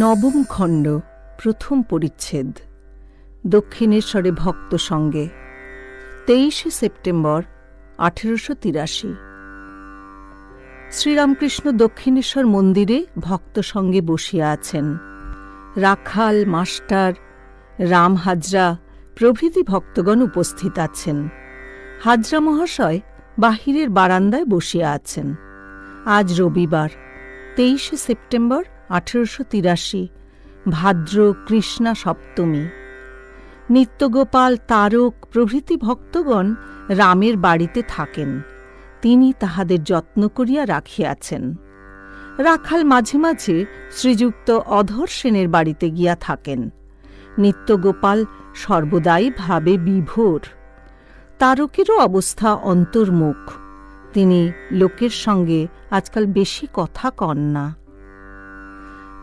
নবম খণ্ড, প্রথম পরিচ্ছেদ। দক্ষিণেশ্বরে ভক্ত সঙ্গে, 23 সেপ্টেম্বর 1883। শ্রীরামকৃষ্ণ দক্ষিণেশ্বর মন্দিরে ভক্ত সঙ্গে বসিয়া আছেন। রাখাল, মাস্টার, রাম হাজরা প্রভৃতি ভক্তগণ উপস্থিত আছেন। হাজরা মহাশয় বাহিরের বারান্দায় বসিয়া আছেন। আজ রবিবার, 23 সেপ্টেম্বর 1883, ভাদ্র কৃষ্ণা সপ্তমী। নিত্যগোপাল, তারক প্রভৃতি ভক্তগণ রামের বাড়িতে থাকেন। তিনি তাহাদের যত্ন করিয়া রাখিয়াছেন। রাখাল মাঝে মাঝে শ্রীযুক্ত অধর সেনের বাড়িতে গিয়া থাকেন। নিত্যগোপাল সর্বদাই ভাবে বিভোর। তারকেরও অবস্থা অন্তর্মুখ। তিনি লোকের সঙ্গে আজকাল বেশি কথা কন না।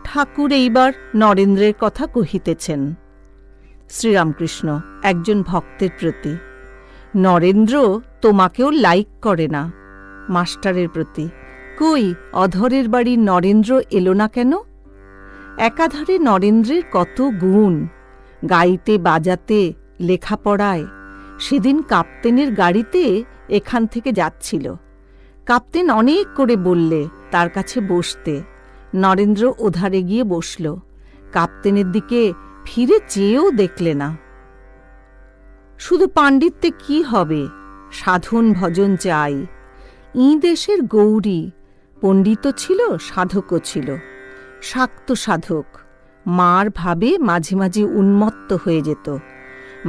ঠাকুর এইবার নরেন্দ্রের কথা কহিতেছেন। শ্রীরামকৃষ্ণ একজন ভক্তের প্রতি: নরেন্দ্র তোমাকেও লাইক করে না। মাস্টারের প্রতি: কই, অধরের বাড়ির নরেন্দ্র এলো না কেন? একাধারে নরেন্দ্রের কত গুণ, গাইতে বাজাতে, লেখাপড়ায়। সেদিন কাপ্তেনের গাড়িতে এখান থেকে যাচ্ছিল। কাপ্তেন অনেক করে বললে তার কাছে বসতে। নরেন্দ্র ওধারে গিয়ে বসল। কাপ্তেনের দিকে ফিরে চেয়েও দেখলে না। শুধু পাণ্ডিত্যে কি হবে, সাধন ভজন চাই। দেশের গৌরী পণ্ডিতও ছিল, সাধকও ছিল। শাক্ত সাধক। মার ভাবে মাঝে মাঝে উন্মত্ত হয়ে যেত।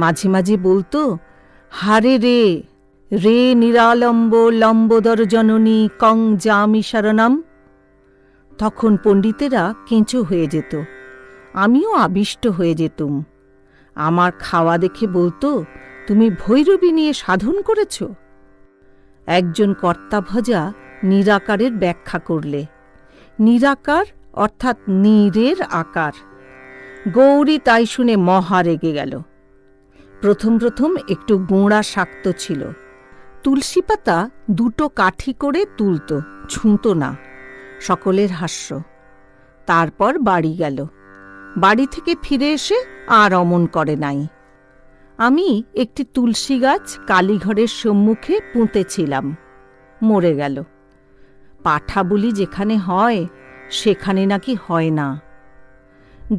মাঝে মাঝে বলতো, হারে রে রে নিরালম্ব লম্বোদর জননী কং জামি শরণম। তখন পণ্ডিতেরা কেঁচো হয়ে যেত। আমিও আবিষ্ট হয়ে যেতুম। আমার খাওয়া দেখে বলতো, তুমি ভৈরবী নিয়ে সাধন করেছ। একজন কর্তাভজা নিরাকারের ব্যাখ্যা করলে। নিরাকার অর্থাৎ নীরের আকার। গৌরী তাই শুনে মহা রেগে গেল। প্রথম প্রথম একটু গোঁড়া শাক্ত ছিল। তুলসী পাতা দুটো কাঠি করে তুলত, ছুঁত না। সকলের হাস্য। তারপর বাড়ি গেল। বাড়ি থেকে ফিরে এসে আর অমন করে নাই। আমি একটি তুলসী গাছ কালীঘরের সম্মুখে পুঁতেছিলাম, মরে গেল। পাঠা বলি যেখানে হয় সেখানে নাকি হয় না।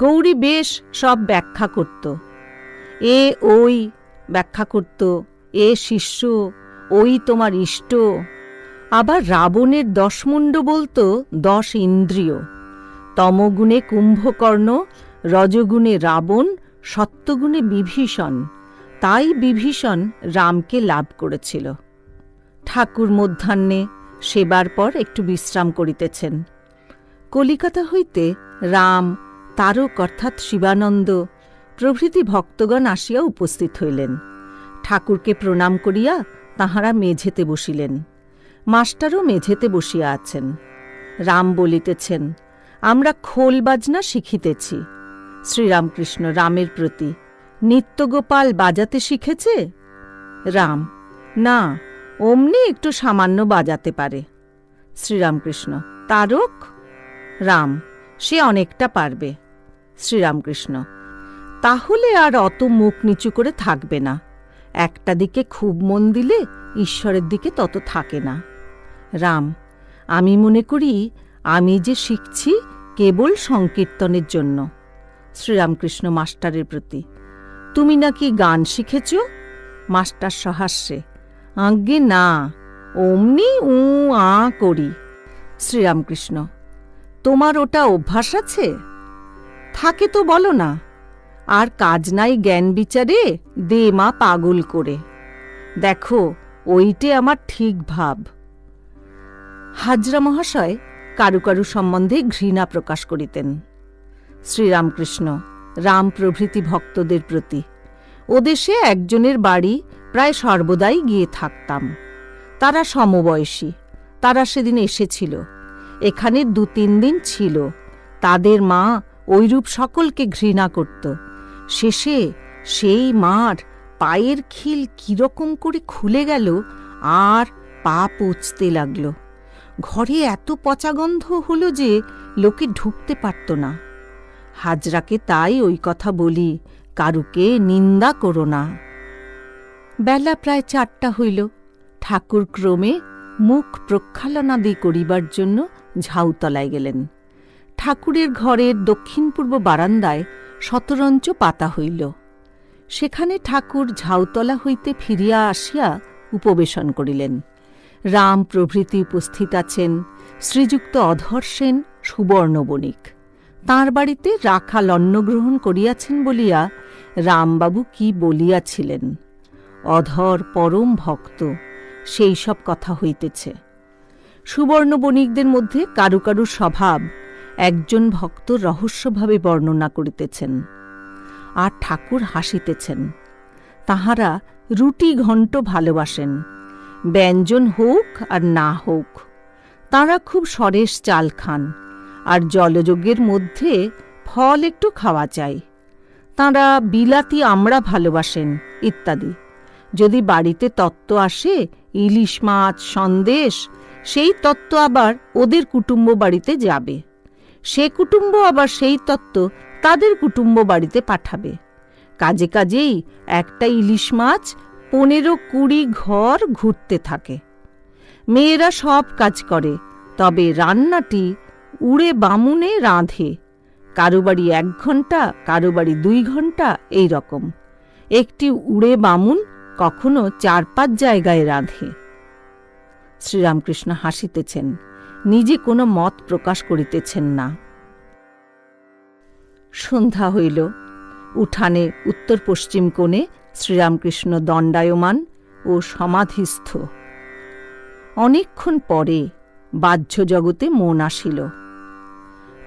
গৌরী বেশ সব ব্যাখ্যা করত। এ ওই ব্যাখ্যা করত, এ শিষ্য, ওই তোমার ইষ্ট। আবার রাবণের 10 মুণ্ড বলতো 10 ইন্দ্রিয়। তমগুণে কুম্ভকর্ণ, রজগুণে রাবণ, সত্যগুণে বিভীষণ। তাই বিভীষণ রামকে লাভ করেছিল। ঠাকুর মধ্যাহ্নে সেবার পর একটু বিশ্রাম করিতেছেন। কলিকাতা হইতে রাম, তারক অর্থাৎ শিবানন্দ প্রভৃতি ভক্তগণ আসিয়া উপস্থিত হইলেন। ঠাকুরকে প্রণাম করিয়া তাঁহারা মেঝেতে বসিলেন। মাস্টারও মেঝেতে বসিয়া আছেন। রাম বলিতেছেন, আমরা খোল বাজনা শিখিতেছি। শ্রীরামকৃষ্ণ রামের প্রতি: নিত্যগোপাল বাজাতে শিখেছে? রাম: না, অমনি একটু সামান্য বাজাতে পারে। শ্রীরামকৃষ্ণ: তারক? রাম: সে অনেকটা পারবে। শ্রীরামকৃষ্ণ: তাহলে আর অত মুখ নিচু করে থাকবে না। একটা দিকে খুব মন দিলে ঈশ্বরের দিকে তত থাকে না। রাম: আমি মনে করি আমি যে শিখছি কেবল সংকীর্তনের জন্য। শ্রীরামকৃষ্ণ মাস্টারের প্রতি: তুমি নাকি গান শিখেছ? মাস্টার সহাস্যে: আজ্ঞে না, অমনি আ করি। শ্রীরামকৃষ্ণ: তোমার ওটা অভ্যাস আছে? থাকে তো বলো না। আর কাজ নাই জ্ঞান বিচারে, দে মা পাগল করে। দেখো, ওইটে আমার ঠিক ভাব। হাজরা মহাশয় কারু কারু সম্বন্ধে ঘৃণা প্রকাশ করিতেন। শ্রীরামকৃষ্ণ রাম প্রভৃতি ভক্তদের প্রতি: ওদেশে একজনের বাড়ি প্রায় সর্বদাই গিয়ে থাকতাম। তারা সমবয়সী। তারা সেদিন এসেছিল। এখানে 2-3 দিন ছিল। তাদের মা ঐরূপ সকলকে ঘৃণা করত। শেষে সেই মার পায়ের খিল কিরকম করে খুলে গেল, আর পা পচতে লাগল। ঘরে এত পচাগন্ধ হল যে লোকে ঢুকতে পারত না। হাজরাকে তাই ওই কথা বলি, কারুকে নিন্দা করো না। বেলা প্রায় 4টা হইল। ঠাকুর ক্রমে মুখ প্রক্ষালনাদি করিবার জন্য ঝাউতলায় গেলেন। ঠাকুরের ঘরের দক্ষিণ পূর্ব বারান্দায় শতরঞ্চ পাতা হইল। সেখানে ঠাকুর ঝাউতলা হইতে ফিরিয়া আসিয়া উপবেশন করিলেন। রাম প্রভৃতি উপস্থিত আছেন। শ্রীযুক্ত অধর সেন সুবর্ণ বণিক তাঁর বাড়িতে রাখাল অন্নগ্রহণ করিয়াছেন বলিয়া রামবাবু কি বলিয়াছিলেন। অধর পরম ভক্ত, সেই সব কথা হইতেছে। সুবর্ণ বণিকদের মধ্যে কারু কারু স্বভাব একজন ভক্ত রহস্যভাবে বর্ণনা করিতেছেন, আর ঠাকুর হাসিতেছেন। তাহারা রুটি ঘণ্ট ভালোবাসেন, ব্যঞ্জন হোক আর না হোক। তাঁরা খুব সরেস চাল খান, আর জলযোগের মধ্যে ফল একটু খাওয়া চাই। তাঁরা বিলাতি আমড়া ভালোবাসেন ইত্যাদি। যদি বাড়িতে তত্ত্ব আসে ইলিশ মাছ সন্দেশ, সেই তত্ত্ব আবার ওদের কুটুম্ব বাড়িতে যাবে। সে কুটুম্ব আবার সেই তত্ত্ব তাদের কুটুম্ব বাড়িতে পাঠাবে। কাজে কাজেই একটা ইলিশ মাছ 15-20 ঘর ঘুরতে থাকে। মেয়েরা সব কাজ করে, তবে রান্নাটি উড়ে বামুনে রাঁধে। কারো বাড়ি 1 ঘণ্টা, কারো বাড়ি 2 ঘণ্টা, এই রকম। একটি উড়ে বামুন কখনো 4-5 জায়গায় রাঁধে। শ্রীরামকৃষ্ণ হাসিতেছেন, নিজে কোনো মত প্রকাশ করিতেছেন না। সন্ধ্যা হইল। উঠানে উত্তর পশ্চিম কোণে শ্রীরামকৃষ্ণ দণ্ডায়মান ও সমাধিস্থ। অনেকক্ষণ পরে বাহ্য জগতে মন আসিল।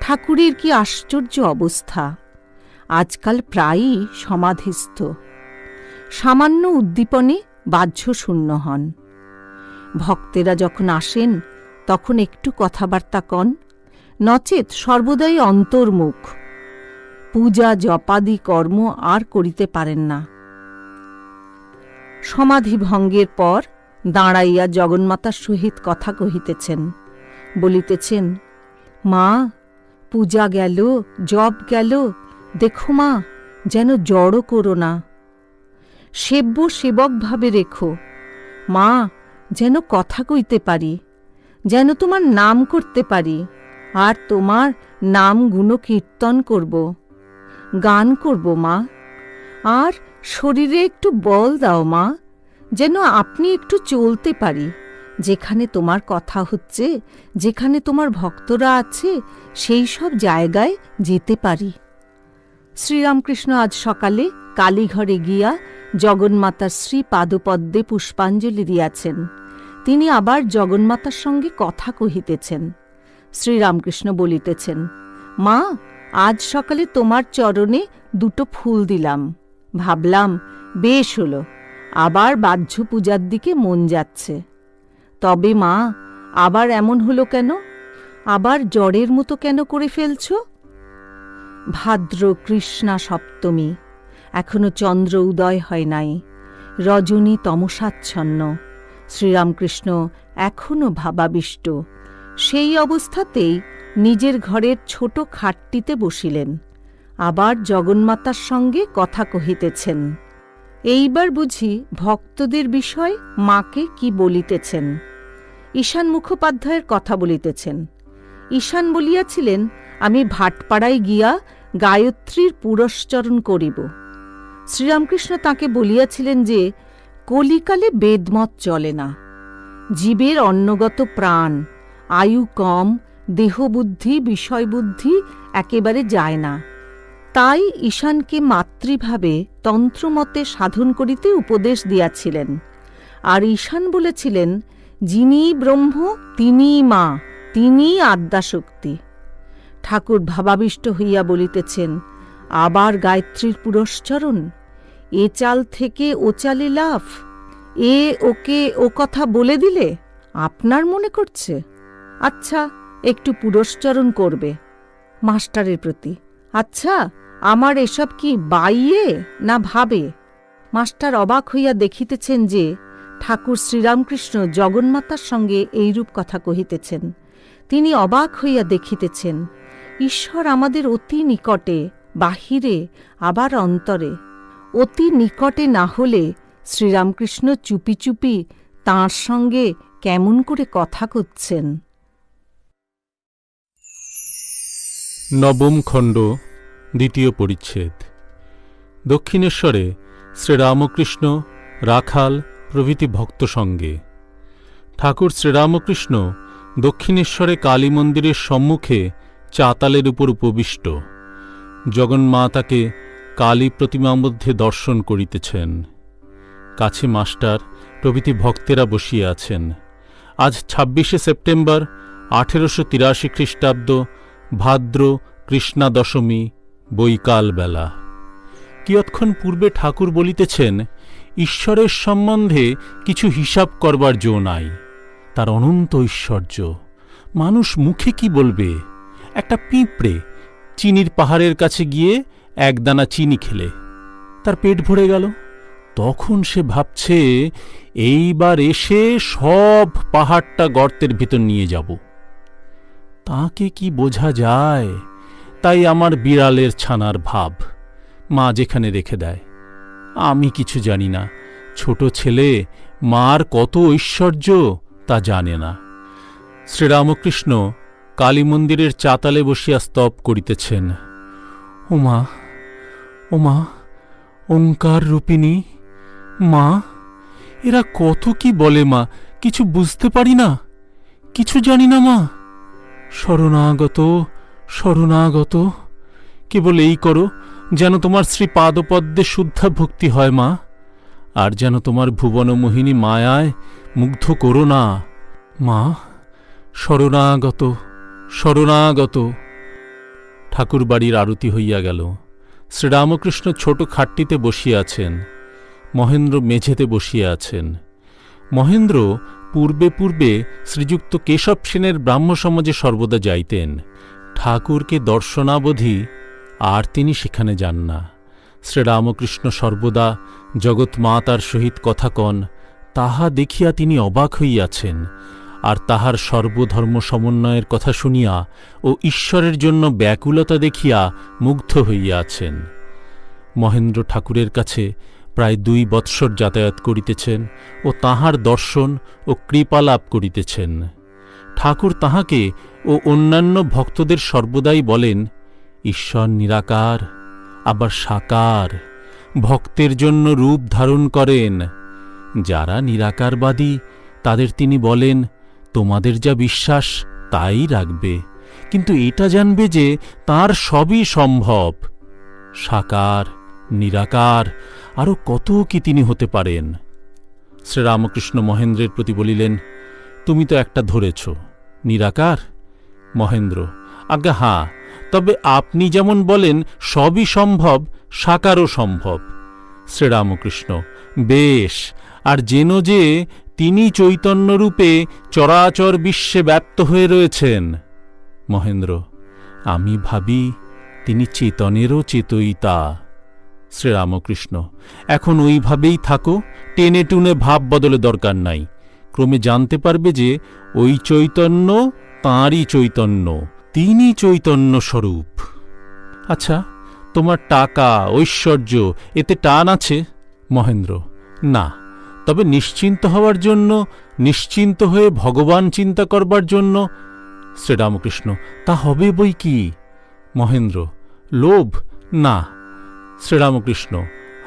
ঠাকুরের কি আশ্চর্য অবস্থা! আজকাল প্রায়ই সমাধিস্থ। সামান্য উদ্দীপনে বাহ্য শূন্য হন। ভক্তেরা যখন আসেন তখন একটু কথাবার্তা কন, নচেত সর্বদাই অন্তর্মুখ। পূজা জপাদি কর্ম আর করিতে পারেন না। সমাধি ভঙ্গের পর দাঁড়াইয়া জগন্মাতার সহিত কথা কহিতেছেন। বলিতেছেন, মা, পূজা গেল, জপ গেল, দেখো মা, যেন জড়ো করো না। সেব্য সেবক ভাবে রেখো। মা, যেন কথা কইতে পারি, যেন তোমার নাম করতে পারি, আর তোমার নাম গুণ কীর্তন করব, গান করব মা। আর শরীরে একটু বল দাও মা, যেন আপনি একটু চলতে পারি। যেখানে তোমার কথা হচ্ছে, যেখানে তোমার ভক্তরা আছে, সেই সব জায়গায় যেতে পারি। শ্রীরামকৃষ্ণ আজ সকালে কালীঘরে গিয়া জগন্মাতার শ্রী পাদপদ্মে পুষ্পাঞ্জলি দিয়াছেন। তিনি আবার জগন্মাতার সঙ্গে কথা কহিতেছেন। শ্রীরামকৃষ্ণ বলিতেছেন, মা, আজ সকালে তোমার চরণে 2টো ফুল দিলাম। ভাবলাম বেশ হল, আবার বাহ্য পূজার দিকে মন যাচ্ছে। তবে মা, আবার এমন হলো কেন? আবার জ্বরের মতো কেন করে ফেলছ? ভাদ্র কৃষ্ণা সপ্তমী, এখনো চন্দ্র উদয় হয় নাই। রজনী তমসাচ্ছন্ন। শ্রীরামকৃষ্ণ এখনো ভাবাবিষ্ট। সেই অবস্থাতেই নিজের ঘরের ছোট খাটটিতে বসিলেন। আবার জগন্মাতার সঙ্গে কথা কহিতেছেন। এইবার বুঝি ভক্তদের বিষয় মাকে কি বলিতেছেন। ঈশান মুখোপাধ্যায়ের কথা বলিতেছেন। ঈশান বলিয়াছিলেন, আমি ভাটপাড়ায় গিয়া গায়ত্রীর পুরস্চরণ করিব। শ্রীরামকৃষ্ণ তাঁকে বলিয়াছিলেন যে কলিকালে বেদমত চলে না। জীবের অন্নগত প্রাণ, আয়ু কম, দেহবুদ্ধি বিষয়বুদ্ধি একেবারে যায় না। তাই ঈশানকে মাতৃভাবে তন্ত্রমতে সাধন করিতে উপদেশ দিয়াছিলেন। আর ঈশান বলেছিলেন, যিনি ব্রহ্ম তিনিই মা, তিনিই আদ্যাশক্তি। ঠাকুর ভাবাবিষ্ট হইয়া বলিতেছেন, আবার গায়ত্রীর পুরস্চরণ? এ চাল থেকে ও চালে লাফ? এ ওকে ও কথা বলে দিলে আপনার মনে করছে? আচ্ছা, একটু পুরস্চরণ করবে। মাস্টারের প্রতি, আচ্ছা, আমার এসব কি বাইয়ে না ভাবে? মাস্টার অবাক হইয়া দেখিতেছেন যে ঠাকুর শ্রীরামকৃষ্ণ জগন্মাতার সঙ্গে এইরূপ কথা কহিতেছেন। তিনি অবাক হইয়া দেখিতেছেন। ঈশ্বর আমাদের অতি নিকটে, বাহিরে আবার অন্তরে। অতি নিকটে না হলে শ্রীরামকৃষ্ণ চুপি চুপি তাঁর সঙ্গে কেমন করে কথা করছেন। নবম খণ্ড, দ্বিতীয় পরিচ্ছেদ। দক্ষিণেশ্বরে শ্রীরামকৃষ্ণ, রাখাল প্রভৃতি ভক্ত সঙ্গে। ঠাকুর শ্রীরামকৃষ্ণ দক্ষিণেশ্বরে কালী মন্দিরের সম্মুখে চাতালের উপর উপবিষ্ট জগন্মাতাকে কালী প্রতিমা মধ্যে দর্শন করিতেছেন। কাছে মাস্টার প্রভৃতি ভক্তেরা বসিয়া আছেন। আজ 26শে সেপ্টেম্বর 1883 খ্রিস্টাব্দ, ভাদ্র কৃষ্ণা দশমী, বৈকাল বেলা। কিয়ৎক্ষণ পূর্বে ঠাকুর বলিতেছেন, ঈশ্বরের সম্বন্ধে কিছু হিসাব করবার জো নাই, তার অনন্ত ঐশ্বর্য। মানুষ মুখে কি বলবে? একটা পিঁপড়ে চিনির পাহাড়ের কাছে গিয়ে একদানা চিনি খেলে তার পেট ভরে গেল। তখন সে ভাবছে, এইবার এসে সব পাহাড়টা গর্তের ভিতর নিয়ে যাব। তাকে কি বোঝা যায়? তাই আমার বিড়ালের ছানার ভাব, মা যেখানে রেখে দেয়। আমি কিছু জানি না। ছোট ছেলে মার কত ঐশ্বর্য তা জানে না। শ্রীরামকৃষ্ণ কালী মন্দিরের চাতালে বসিয়া স্তব করিতেছেন। ওমা, ওমা, ওঙ্কার রূপিণী মা, এরা কত কি বলে মা, কিছু বুঝতে পারি না, কিছু জানি না মা। শরণাগত, শরণাগত, কেবল এই করো যেন তোমার শ্রী পাদপদ্মে শুদ্ধা ভক্তি হয় মা, আর যেন তোমার ভুবনমোহিনী মায়ায় মুগ্ধ করো না মা। শরণাগত, শরণাগত। ঠাকুর বাড়ির আরতি হইয়া গেল। শ্রীরামকৃষ্ণ ছোট খাটটিতে বসিয়া আছেন, মহেন্দ্র মেঝেতে বসিয়া আছেন। মহেন্দ্র পূর্বে পূর্বে শ্রীযুক্ত কেশব সেনের ব্রাহ্মসমাজে সর্বদা যাইতেন। ঠাকুরকে দর্শনাবধি আর তিনি সেখানে যান না। শ্রীরামকৃষ্ণ সর্বদা জগৎমাতার সহিত কথা কন, তাহা দেখিয়া তিনি অবাক হইয়াছেন, আর তাহার সর্বধর্ম সমন্বয়ের কথা শুনিয়া ও ঈশ্বরের জন্য ব্যাকুলতা দেখিয়া মুগ্ধ হইয়াছেন। মহেন্দ্র ঠাকুরের কাছে প্রায় 2 বৎসর যাতায়াত করিতেছেন ও তাঁহার দর্শন ও কৃপা লাভ করিতেছেন। ঠাকুর তাহাকে ও অন্যান্য ভক্তদের সর্বদাই বলেন, ঈশ্বর নিরাকার, আবার সাকার, ভক্তের জন্য রূপ ধারণ করেন। যারা নিরাকারবাদী তাদের তিনি বলেন, তোমাদের যা বিশ্বাস তাই রাখবে, কিন্তু এটা জানবে যে তাঁর সবই সম্ভব। সাকার, নিরাকার, আরও কত কি তিনি হতে পারেন। শ্রীরামকৃষ্ণ মহেন্দ্রের প্রতি বলিলেন, তুমি তো একটা ধরেছ, নিরাকার। মহেন্দ্র, আজ্ঞা হাঁ, তবে আপনি যেমন বলেন সবই সম্ভব, সাকারও সম্ভব। শ্রীরামকৃষ্ণ, বেশ, আর যেন যে তিনি চৈতন্যরূপে চরাচর বিশ্বে ব্যাপ্ত হয়ে রয়েছেন। মহেন্দ্র, আমি ভাবি তিনি চেতনেরও চেতয়িতা। শ্রীরামকৃষ্ণ, এখন ওইভাবেই থাকো, টেনে টুনে ভাব বদলে দরকার নাই। ক্রমে জানতে পারবে যে ওই চৈতন্য তাঁরই চৈতন্য, তিনি চৈতন্য স্বরূপ। আচ্ছা, তোমার টাকা ঐশ্বর্য এতে টান আছে? মহেন্দ্র, না, তবে নিশ্চিন্ত হওয়ার জন্য, নিশ্চিন্ত হয়ে ভগবান চিন্তা করবার জন্য। শ্রীরামকৃষ্ণ, তা হবে বই কি। মহেন্দ্র, লোভ না। শ্রীরামকৃষ্ণ,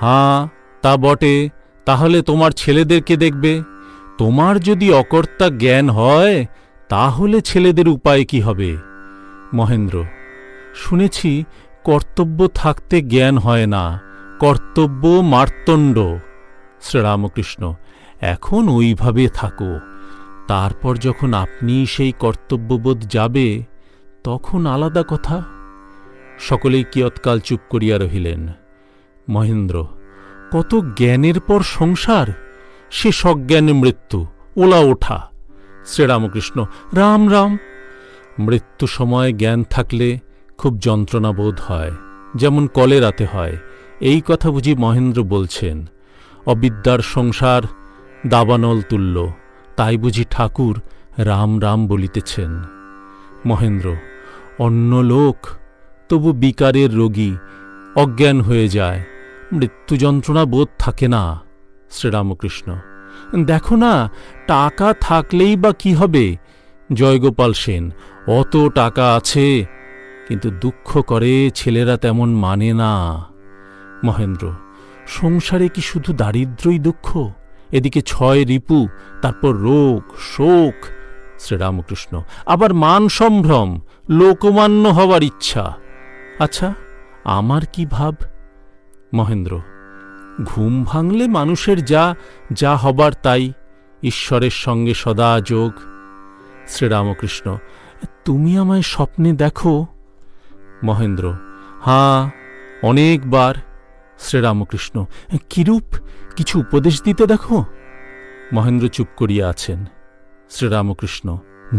হাঁ তা বটে, তাহলে তোমার ছেলেদেরকে দেখবে। তোমার যদি অকর্তা জ্ঞান হয় তাহলে ছেলেদের উপায় কি হবে? মহেন্দ্র, শুনেছি কর্তব্য থাকতে জ্ঞান হয় না, কর্তব্য মার্তণ্ড। শ্রীরামকৃষ্ণ, এখন ওইভাবে থাকো, তারপর যখন আপনি সেই কর্তব্যবোধ যাবে তখন আলাদা কথা। সকলেই কিয়ৎকাল চুপ করিয়া রহিলেন। মহেন্দ্র, কত জ্ঞানের পর সংসার, সে সজ্ঞানে মৃত্যু, ওলা ওঠা। শ্রীরামকৃষ্ণ, রাম রাম। মৃত্যু সময় জ্ঞান থাকলে খুব যন্ত্রণা বোধ হয়, যেমন কলেরাতে হয়। এই কথা বুঝি মহেন্দ্র বলছেন? অবিদ্যার সংসার দাবানল তুল্য, তাই বুঝি ঠাকুর রাম রাম বলিতেছেন? মহেন্দ্র, অন্য লোক তবু বিকারের রোগী, অজ্ঞান হয়ে যায়, মৃত্যু যন্ত্রণা বোধ থাকে না। শ্রীরামকৃষ্ণ: দেখো না, টাকা থাকলেই বা কি হবে? জয়গোপাল সেন: অত টাকা আছে, কিন্তু দুঃখ করে ছেলেরা তেমন মানে না। মহেন্দ্র: সংসারে কি শুধু দারিদ্র্যই দুঃখ? এদিকে 6 রিপু, তারপর রোগ, শোক। শ্রীরামকৃষ্ণ: আবার মান সম্ভ্রম, লোকমান্য হবার ইচ্ছা। আচ্ছা, আমার কি ভাব? মহেন্দ্র: ঘুম ভাঙলে মানুষের যা যা হবার তাই, ঈশ্বরের সঙ্গে সদা যোগ। শ্রীরামকৃষ্ণ: তুমি আমায় স্বপ্নে দেখো? মহেন্দ্র: হাঁ, অনেকবার। শ্রীরামকৃষ্ণ: কিরূপ? কিছু উপদেশ দিতে দেখো? মহেন্দ্র চুপ করিয়া আছেন। শ্রীরামকৃষ্ণ: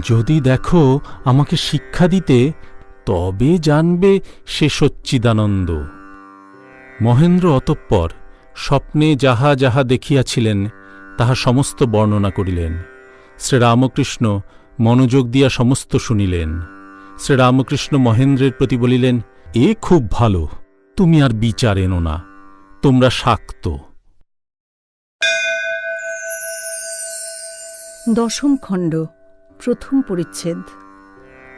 যদি দেখো আমাকে শিক্ষা দিতে, তবে জানবে সে সচ্চিদানন্দ। মহেন্দ্র অতঃপর স্বপ্নে যাহা যাহা দেখিয়াছিলেন তাহা সমস্ত বর্ণনা করিলেন। শ্রীরামকৃষ্ণ মনোযোগ দিয়া সমস্ত শুনিলেন। শ্রীরামকৃষ্ণ মহেন্দ্রের প্রতি বলিলেন, এ খুব ভালো, তুমি আর বিচার এনো না, তোমরা শাক্ত। 10ম খণ্ড, প্রথম পরিচ্ছেদ।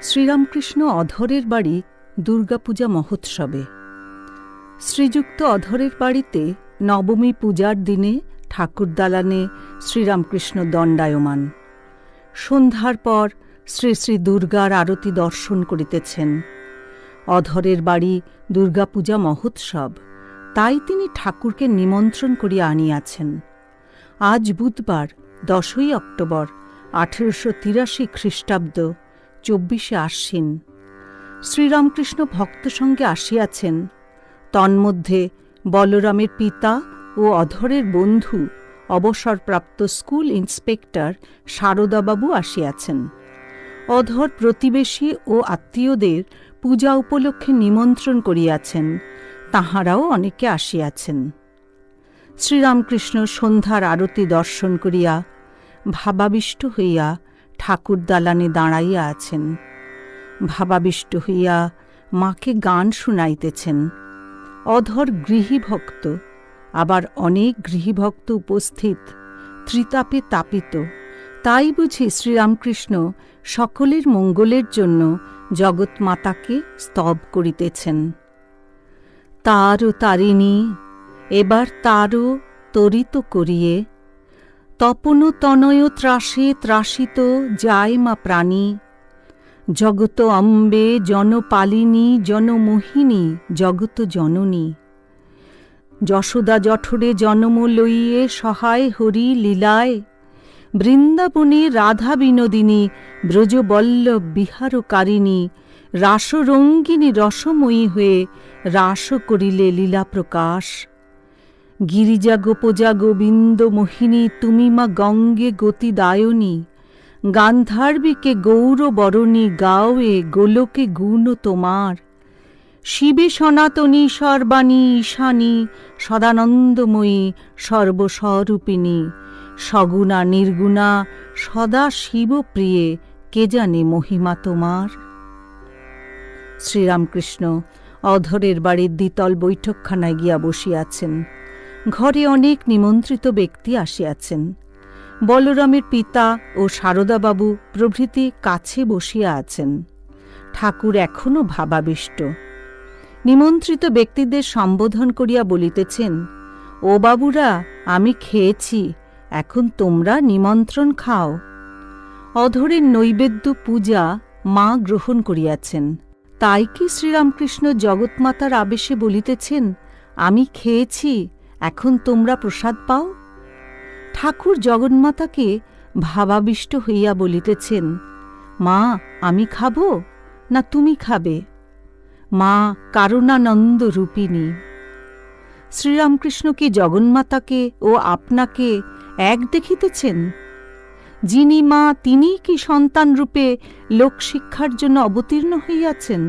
শ্রীরামকৃষ্ণ অধরের বাড়ি দুর্গাপূজা মহোৎসবে। শ্রীযুক্ত অধরের বাড়িতে নবমী পূজার দিনে ঠাকুর দালানে শ্রীরামকৃষ্ণ দণ্ডায়মান। সন্ধ্যার পর শ্রী শ্রী দুর্গার আরতি দর্শন করিতেছেন। অধরের বাড়ি দুর্গাপূজা মহোৎসব, তাই তিনি ঠাকুরকে নিমন্ত্রণ করিয়া আনিয়াছেন। আজ বুধবার 10ই অক্টোবর 1883 খ্রিস্টাব্দ, 24শে আশ্বিন। শ্রীরামকৃষ্ণ ভক্ত সঙ্গে আসিয়াছেন। তন্মধ্যে বলরামের পিতা ও অধরের বন্ধু অবসরপ্রাপ্ত স্কুল ইন্সপেক্টর সারদাবাবু আসিয়াছেন। অধর প্রতিবেশী ও আত্মীয়দের পূজা উপলক্ষে নিমন্ত্রণ করিয়াছেন, তাহারাও অনেকে আসিয়াছেন। শ্রীরামকৃষ্ণ সন্ধ্যার আরতি দর্শন করিয়া ভাবাবিষ্ট হইয়া ঠাকুর দালানে দাঁড়াইয়া আছেন। ভাবাবিষ্ট হইয়া মাকে গান শুনাইতেছেন। অধর গৃহীভক্ত, আবার অনেক গৃহীভক্ত উপস্থিত, ত্রিতাপে তাপিত। তাই বুঝি শ্রীরামকৃষ্ণ সকলের মঙ্গলের জন্য জগৎমাতাকে স্তব করিতেছেন। তারও তারিণী, এবার তারও তরিত করিয়ে, তপন তনয় ত্রাসে ত্রাসিত যায় মা প্রাণী। জগত অম্বে জনপালিনী জনমোহিনী জগত জননী। যশোদা জঠরে জনম লইয়ে সহায় হরি লীলায়। বৃন্দাবনে রাধা বিনোদিনী ব্রজবল্লভ বিহারকারিণী। রাসরঙ্গিনী রসময়ী হয়ে রাস করিলে লীলা প্রকাশ। গিরিজা গোপজা গোবিন্দ মোহিনী তুমি মা গঙ্গে গতিদায়নী। গান্ধার্বিকে গৌরবরণী গাওয়ে গোলকে গুণ তোমার। শিবে সনাতনী সর্বাণী ঈশানী সদানন্দময়ী সর্বস্বরূপিণী। সগুণা নির্গুণা সদা শিবপ্রিয়ে, কে জানে মহিমা তোমার। শ্রীরামকৃষ্ণ অধরের বাড়ির দ্বিতল বৈঠকখানায় গিয়া বসিয়াছেন। ঘরে অনেক নিমন্ত্রিত ব্যক্তি আসিয়াছেন। বলরামের পিতা ও সারদাবাবু প্রভৃতি কাছে বসিয়া আছেন। ঠাকুর এখনও ভাবাবিষ্ট। নিমন্ত্রিত ব্যক্তিদের সম্বোধন করিয়া বলিতেছেন, ও বাবুরা, আমি খেয়েছি, এখন তোমরা নিমন্ত্রণ খাও। অধরের নৈবেদ্য পূজা মা গ্রহণ করিয়াছেন। তাই কি শ্রীরামকৃষ্ণ জগৎমাতার আবেশে বলিতেছেন, আমি খেয়েছি, এখন তোমরা প্রসাদ পাও? ঠাকুর জগন্মাতাকে ভাবাবিষ্ট হইয়া বলিতেছেন, মা, আমি খাব না তুমি খাবে? মা কারুণানন্দ রূপিণী। শ্রীরামকৃষ্ণ কি জগন্মাতাকে ও আপনাকে এক দেখিতেছেন? যিনি মা, তিনিই কি সন্তান রূপে লোকশিক্ষার জন্য অবতীর্ণ হইয়াছেন?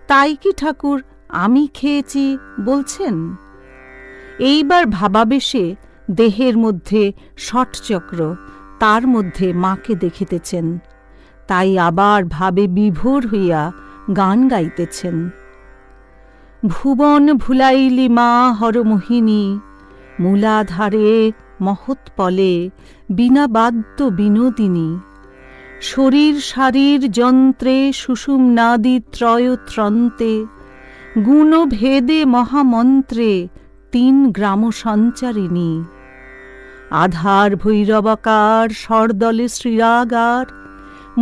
তাই কি ঠাকুর আমি খেয়েছি বলছেন? এইবার ভাবাবেশে দেহের মধ্যে ষটচক্র, তার মধ্যে মাকে দেখিতেছেন। তাই আবার ভাবে বিভোর হইয়া গান গাইতেছেন। ভুবন ভুলাইলি মা হরমোহিনী, মূলাধারে মহৎপলে বিনা বাদ্য বিনোদিনী। শরীর শারীর যন্ত্রে সুষুম্নাদি ত্রয়ত্রন্তে, গুণভেদে মহামন্ত্রে 3 গ্রাম সঞ্চারিণী। আধার ভৈরবাকার সরদলে শ্রীরাগার,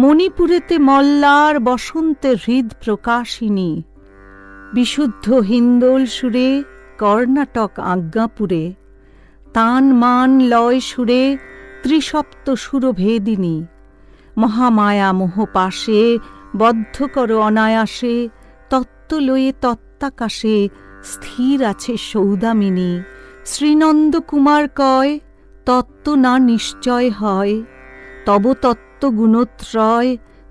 মণিপুরেতে মল্লার বসন্তে হৃদ প্রকাশিনী। বিশুদ্ধ হিন্দোল সুরে কর্ণাটক আজ্ঞাপুরে, তান মান লয় সুরে ত্রিসপ্ত সুরভেদিনী। মহামায়া মোহপাশে বদ্ধ কর অনায়াসে, তত্ত্বলয়ে তত্ত্বাকাশে স্থির আছে সৌদামিনী। শ্রীনন্দ কুমার কয়, তত্ত্ব না নিশ্চয় হয়, তব তত্ত্ব গুণত্রয়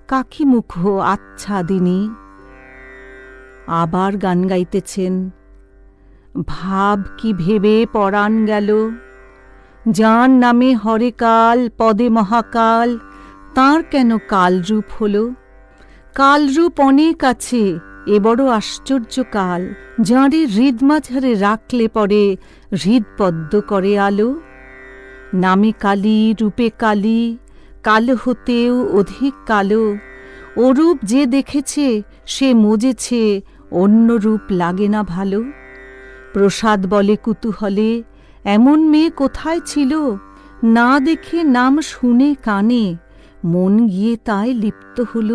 কাকি মুখ আচ্ছাদিনী। আবার গান গাইতেছেন। ভাব কি ভেবে পরাণ গেল, যার নামে হরে কাল পদে মহাকাল, তাঁর কেন কালরূপ হল। কালরূপ অনেক আছে, এ বড় আশ্চর্য কাল, যাঁরে হৃদমাঝারে রাখলে পরে হৃদপদ্ম করে আলো। নামে কালী রূপে কালী, কালো হতেও অধিক কালো। ওরূপ যে দেখেছে সে মজেছে, অন্য রূপ লাগে না ভালো। প্রসাদ বলে কুতূহলে, এমন মেয়ে কোথায় ছিল, না দেখে নাম শুনে কানে মন গিয়ে তাই লিপ্ত হল।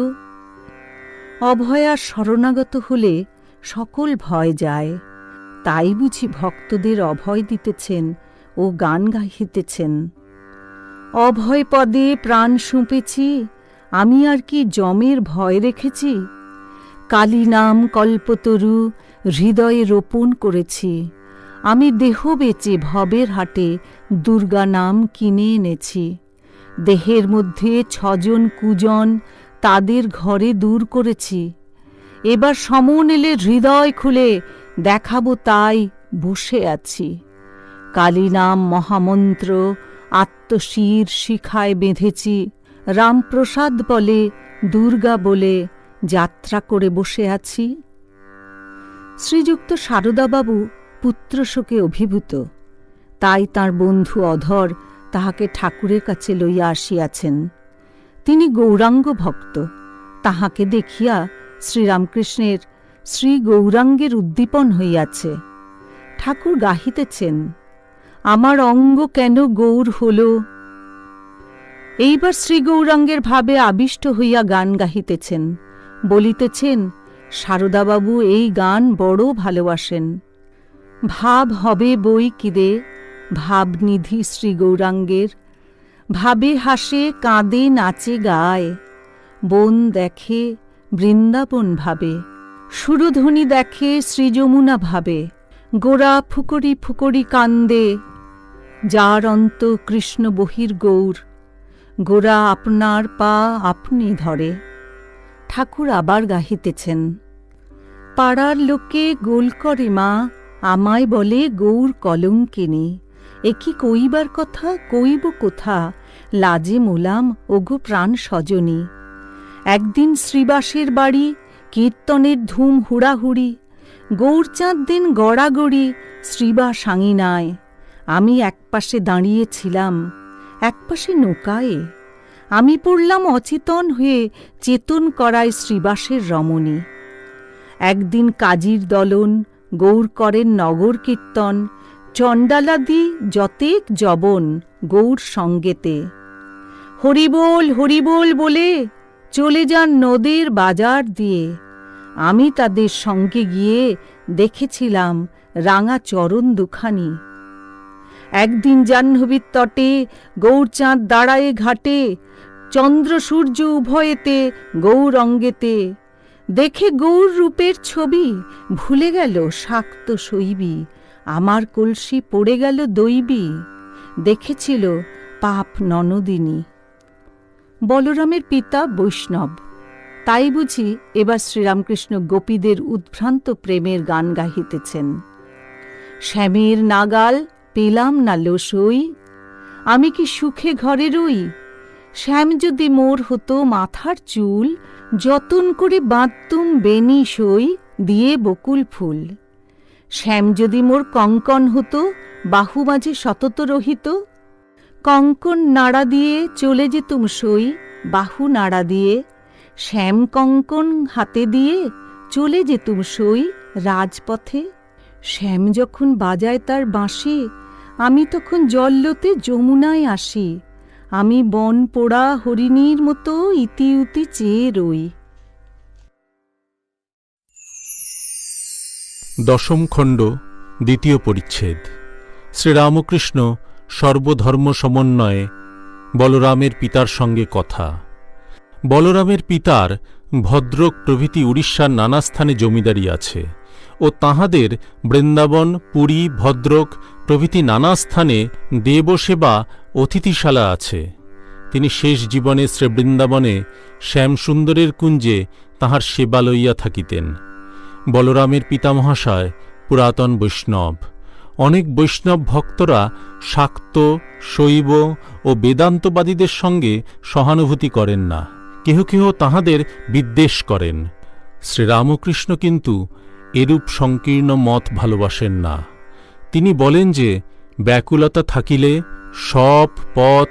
অভয়ার শরণাগত হলে সকল ভয় যায়, তাই বুঝি ভক্তদের অভয় দিতেছেন ও গান গাহিতেছেন। অভয় পদে প্রাণ সঁপেছি, আমি আর কি যমের ভয় রেখেছি। কালী নাম কল্পতরু হৃদয়ে রোপণ করেছি, আমি দেহ বেচে ভবের হাটে দুর্গা নাম কিনে এনেছি। দেহের মধ্যে 6 জন কুজন, তাদের ঘরে দূর করেছি। এবার সমন এলে হৃদয় খুলে দেখাবো তাই বসে আছি। কালী নাম মহামন্ত্র আত্মশির শিখায় বেঁধেছি, রামপ্রসাদ বলে দুর্গা বলে যাত্রা করে বসে আছি। শ্রীযুক্ত সারদাবাবু পুত্রশোকে অভিভূত, তাই তাঁর বন্ধু অধর তাহাকে ঠাকুরের কাছে লইয়া আসিয়াছেন। তিনি গৌরাঙ্গ ভক্ত, তাহাকে দেখিয়া শ্রীরামকৃষ্ণের শ্রী গৌরাঙ্গের উদ্দীপন হইয়াছে। ঠাকুর গাহিতেছেন, আমার অঙ্গ কেন গৌর হল। এইবার শ্রী গৌরাঙ্গের ভাবে আবিষ্ট হইয়া গান গাহিতেছেন, বলিতেছেন, সারদাবাবু এই গান বড় ভালোবাসেন। ভাব হবে বই কিরে, ভাবনিধি শ্রী গৌরাঙ্গের। ভাবে হাসে কাঁদে নাচে গায়, বন দেখে বৃন্দাবন ভাবে। সুরধ্বনি দেখে শ্রীযমুনা ভাবে, গোরা ফুকরি ফুকরি কান্দে। যার অন্ত কৃষ্ণ বহির গৌর, গোরা আপনার পা আপনি ধরে। ঠাকুর আবার গাহিতেছেন, পাড়ার লোকে গোল করে মা, আমায় বলে গৌর কলঙ্কিনী। একি কইবার কথা কইব কোথা, লাজে মোলাম ওগো প্রাণ সজনী। একদিন শ্রীবাসের বাড়ি, কীর্তনের ধুম হুড়াহুড়ি। গৌরচাঁদ দিন গড়াগড়ি, শ্রীবাস আঙিনায়। আমি একপাশে দাঁড়িয়েছিলাম, একপাশে নৌকায়ে। আমি পড়লাম অচেতন হয়ে, চেতন করায় শ্রীবাসের রমণী। একদিন কাজীর দলন, গৌর করেন নগর কীর্তন। চণ্ডালাদি যতেক যবন গৌর সঙ্গেতে। হরিবোল হরিবোল বলে চলে যান নদীর বাজার দিয়ে। আমি তাদের সঙ্গে গিয়ে দেখেছিলাম রাঙা চরণ দুখানি। একদিন জাহ্নবীর তটে গৌরচাঁদ দাঁড়ায়ে ঘাটে, চন্দ্র সূর্য উভয়েতে গৌরঙ্গেতে। দেখে গৌর রূপের ছবি, ভুলে গেল শাক্ত শৈবী। আমার কলসি পড়ে গেল দৈবী, দেখেছিল পাপ ননদিনী। বলরামের পিতা বৈষ্ণব, তাই বুঝি এবার শ্রীরামকৃষ্ণ গোপীদের উদ্ভ্রান্ত প্রেমের গান গাহিতেছেন। শ্যামের নাগাল পেলাম না লোসই, আমি কি সুখে ঘরে রই। শ্যাম যদি মোর হতো মাথার চুল, যতন করে বাঁধতুম বেনি সই দিয়ে বকুল ফুল। শ্যাম যদি মোর কঙ্কন হতো, বাহু মাঝে সতত রহিত, কঙ্কন নাড়া দিয়ে চলে যেতুম সই, বাহু নাড়া দিয়ে। শ্যাম কঙ্কন হাতে দিয়ে চলে যেতুম সই রাজপথে। শ্যাম যখন বাজায় তার বাঁশি, আমি তখন জল্লোতে যমুনায় আসি। আমি বন পোড়া হরিণীর মতো ইতি উতি চেয়ে রই। দশম খণ্ড, দ্বিতীয় পরিচ্ছেদ। শ্রীরামকৃষ্ণ সর্বধর্ম সমন্বয়ে বলরামের পিতার সঙ্গে কথা। বলরামের পিতার ভদ্রক প্রভৃতি উড়িষ্যার নানা স্থানে জমিদারি আছে ও তাঁহাদের বৃন্দাবন, পুরী, ভদ্রক প্রভৃতি নানা স্থানে দেবসেবা অতিথিশালা আছে। তিনি শেষ জীবনে শ্রীবৃন্দাবনে শ্যামসুন্দরের কুঞ্জে তাঁহার সেবা লইয়া থাকিতেন। বলরামের পিতামহাশয় পুরাতন বৈষ্ণব। অনেক বৈষ্ণব ভক্তরা শাক্ত, শৈব ও বেদান্তবাদীদের সঙ্গে সহানুভূতি করেন না, কেহ কেহ তাঁহাদের বিদ্বেষ করেন। শ্রীরামকৃষ্ণ কিন্তু এরূপ সংকীর্ণ মত ভালোবাসেন না। তিনি বলেন যে ব্যাকুলতা থাকিলে সব পথ,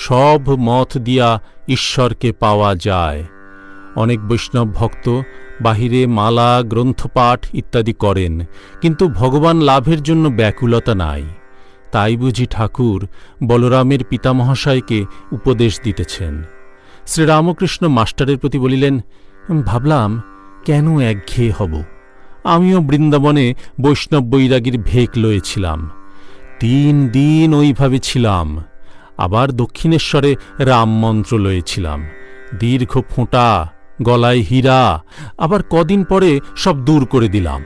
সব মত দিয়া ঈশ্বরকে পাওয়া যায়। অনেক বৈষ্ণব ভক্ত বাহিরে মালা, গ্রন্থপাঠ ইত্যাদি করেন, কিন্তু ভগবান লাভের জন্য ব্যাকুলতা নাই। তাই বুঝি ঠাকুর বলরামের পিতামহাশয়কে উপদেশ দিতেছেন। শ্রীরামকৃষ্ণ মাস্টারের প্রতি বলিলেন, ভাবলাম কেন একঘেয়ে হব। আমিও বৃন্দাবনে বৈষ্ণব বৈরাগীর ভেক লয়েছিলাম, 3 দিন ওইভাবে ছিলাম। আবার দক্ষিণেশ্বরে রামমন্ত্র লয়েছিলাম, দীর্ঘ ফোঁটা, গলায় হীরা, আবার কদিন পরে সব দূর করে দিলাম।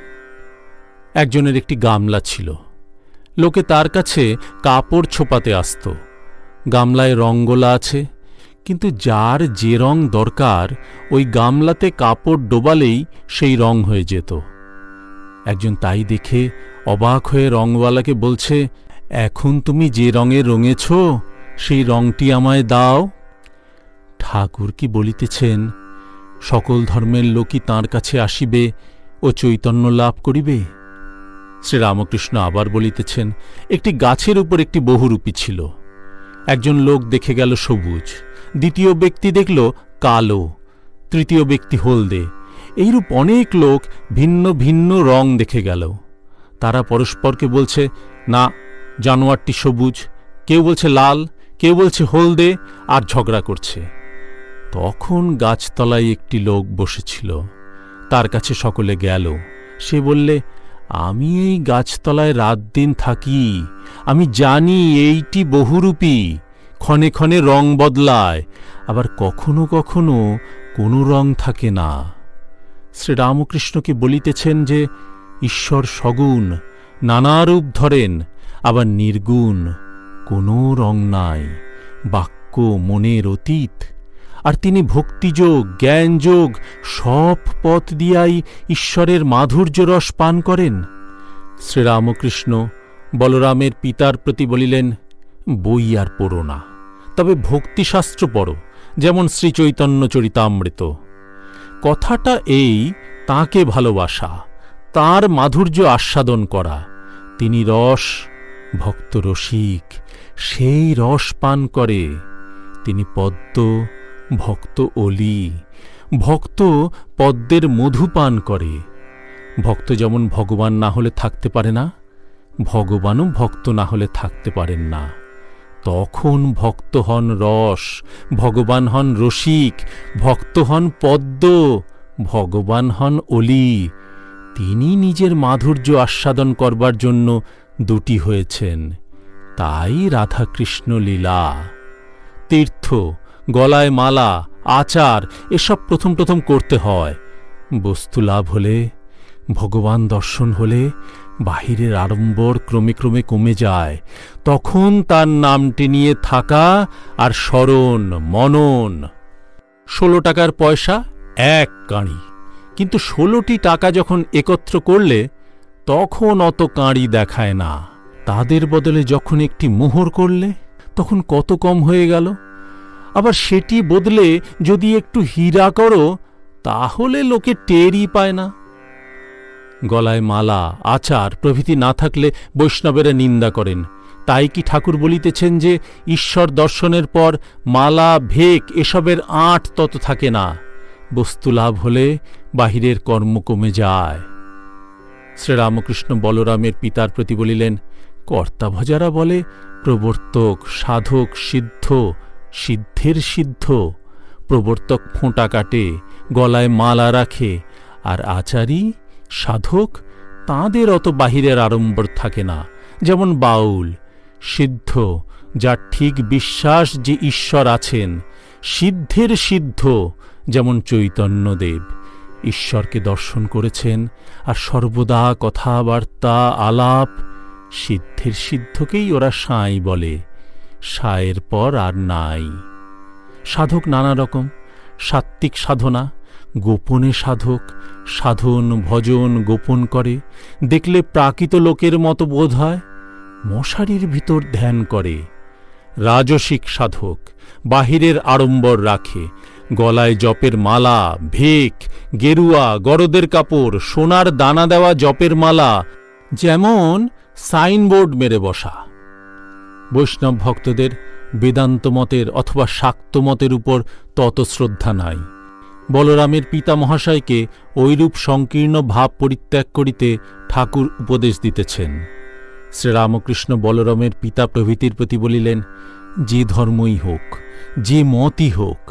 একজনের একটি গামলা ছিল, লোকে তার কাছে কাপড় ছোপাতে আসত। গামলায় রঙ্গোলা আছে, কিন্তু যার যে রং দরকার ওই গামলাতে কাপড় ডোবালেই সেই রং হয়ে যেত। একজন তাই দেখে অবাক হয়ে রংওয়ালাকে বলছে, এখন তুমি যে রঙে রঙেছ সেই রংটি আমায় দাও। ঠাকুর কি বলিতেছেন, সকল ধর্মের লোকই তাঁর কাছে আসিবে ও চৈতন্য লাভ করিবে। শ্রীরামকৃষ্ণ আবার বলিতেছেন, একটি গাছের উপর একটি বহুরূপী ছিল। একজন লোক দেখে গেল সবুজ, দ্বিতীয় ব্যক্তি দেখল কালো, তৃতীয় ব্যক্তি হলদে। এইরূপ অনেক লোক ভিন্ন ভিন্ন রং দেখে গেল। তারা পরস্পরকে বলছে, না, জানোয়ারটি সবুজ, কেউ বলছে লাল, কেউ বলছে হলদে, আর ঝগড়া করছে। তখন গাছতলায় একটি লোক বসেছিল, তার কাছে সকলে গেল। সে বললে, আমি এই গাছতলায় রাত দিন থাকি, আমি জানি এইটি বহুরূপী, ক্ষণে ক্ষণে রং বদলায়, আবার কখনো কখনো কোনো রং থাকে না। শ্রীরামকৃষ্ণকে বলিতেছেন যে ঈশ্বর সগুণ, নানা রূপ ধরেন, আবার নির্গুণ, কোনো রং নাই, বাক্য মনের অতীত। আর তিনি ভক্তিযোগ, জ্ঞানযোগ সব পথ দিয়াই ঈশ্বরের মাধুর্য রস পান করেন। শ্রীরামকৃষ্ণ বলরামের পিতার প্রতি বলিলেন, বই আর পড়ো না, তবে ভক্তিশাস্ত্র পড়ো, যেমন শ্রীচৈতন্য চরিতামৃত। কথাটা এই, তাঁকে ভালোবাসা, তাঁর মাধুর্য আস্বাদন করা। তিনি রস, ভক্ত রসিক, সেই রস পান করে। তিনি পদ্ম, ভক্ত অলি, ভক্ত পদ্মের মধু পান করে। ভক্ত যেমন ভগবান না হলে থাকতে পারে না, ভগবানও ভক্ত না হলে থাকতে পারেন না। তখন ভক্ত হন রস, ভগবান হন রসিক, ভক্ত হন পদ্ম, ভগবান হন অলি। তিনি নিজের মাধুর্য আস্বাদন করবার জন্য দুটি হয়েছেন, তাই রাধাকৃষ্ণ লীলা। তীর্থ, গলায় মালা, আচার এসব প্রথম প্রথম করতে হয়। বস্তু লাভ হলে, ভগবান দর্শন হলে বাহিরের আড়ম্বর ক্রমে ক্রমে কমে যায়। তখন তার নামটি নিয়ে থাকা আর স্মরণ, মনন। 16 টাকার পয়সা এক কাঁড়ি, কিন্তু 16টি টাকা যখন একত্র করলে তখন অত কাঁড়ি দেখায় না। তাদের বদলে যখন একটি মোহর করলে তখন কত কম হয়ে গেল। আবার সেটি বদলে যদি একটু হীরা করো তাহলে লোকে টেরই পায় না। গলায় মালা, আচার প্রভৃতি না থাকলে বৈষ্ণবেরা নিন্দা করেন। তাই কি ঠাকুর বলিতেছেন যে ঈশ্বর দর্শনের পর মালা, ভেক এসবের আঁট তত থাকে না, বস্তু লাভ হলে বাহিরের কর্ম কমে যায়। শ্রীরামকৃষ্ণ বলরামের পিতার প্রতি বলিলেন, কর্তাভজারা বলে প্রবর্তক, সাধক, সিদ্ধ, সিদ্ধের সিদ্ধ। প্রবর্তক ফোঁটা কাটে, গলায় মালা রাখে, আর আচারী, সাধক তাঁদের অত বাহিরের আড়ম্বর থাকে না। যেমন বাউল, সিদ্ধ যার ঠিক বিশ্বাস যে ঈশ্বর আছেন, সিদ্ধের সিদ্ধ যেমন চৈতন্যদেব ঈশ্বরকে দর্শন করেছেন, আর সর্বদা কথাবার্তা আলাপ সিদ্ধের সিদ্ধকেই ওরা সাঁই বলে, সায়ের পর আর নাই। সাধক নানা রকম, সাত্ত্বিক সাধনা, গোপনে সাধক সাধন ভজন গোপন করে, দেখলে প্রাকৃত লোকের মতো বোধ হয়, মশারির ভিতর ধ্যান করে। রাজসিক সাধক বাহিরের আড়ম্বর রাখে, গলায় জপের মালা, ভেক, গেরুয়া, গরদের কাপড়, সোনার দানা দেওয়া জপের মালা, যেমন সাইনবোর্ড মেরে বসা। বৈষ্ণব ভক্তদের বেদান্ত মতের অথবা শাক্ত মতের উপর তত শ্রদ্ধা নাই। বলরামের পিতা মহাশয়কে ঐরূপ সংকীর্ণ ভাব পরিত্যাগ করিতে ঠাকুর উপদেশ দিতেছেন। শ্রীরামকৃষ্ণ বলরামের পিতা প্রভৃতির প্রতি বলিলেন, যে ধর্মই হোক, যে মতই হোক,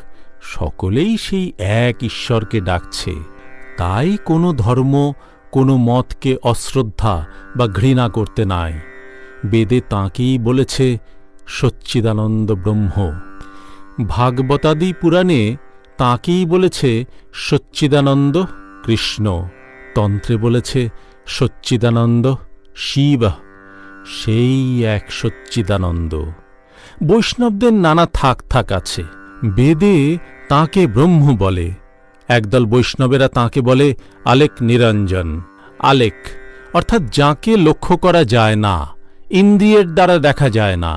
সকলেই সেই এক ঈশ্বরকে ডাকছে। তাই কোনো ধর্ম, কোনো মতকে অশ্রদ্ধা বা ঘৃণা করতে নাই। বেদে তাঁকেই বলেছে সচ্চিদানন্দ ব্রহ্ম, ভাগবতাদি পুরাণে তাঁকেই বলেছে সচ্চিদানন্দ কৃষ্ণ, তন্ত্রে বলেছে সচ্চিদানন্দ শিব, সেই এক সচ্চিদানন্দ। বৈষ্ণবদের নানা থাক আছে। বেদে তাঁকে ব্রহ্ম বলে, একদল বৈষ্ণবেরা তাঁকে বলে আলেক নিরঞ্জন। আলেক অর্থাৎ যাকে লক্ষ্য করা যায় না, ইন্দ্রিয়ের দ্বারা দেখা যায় না।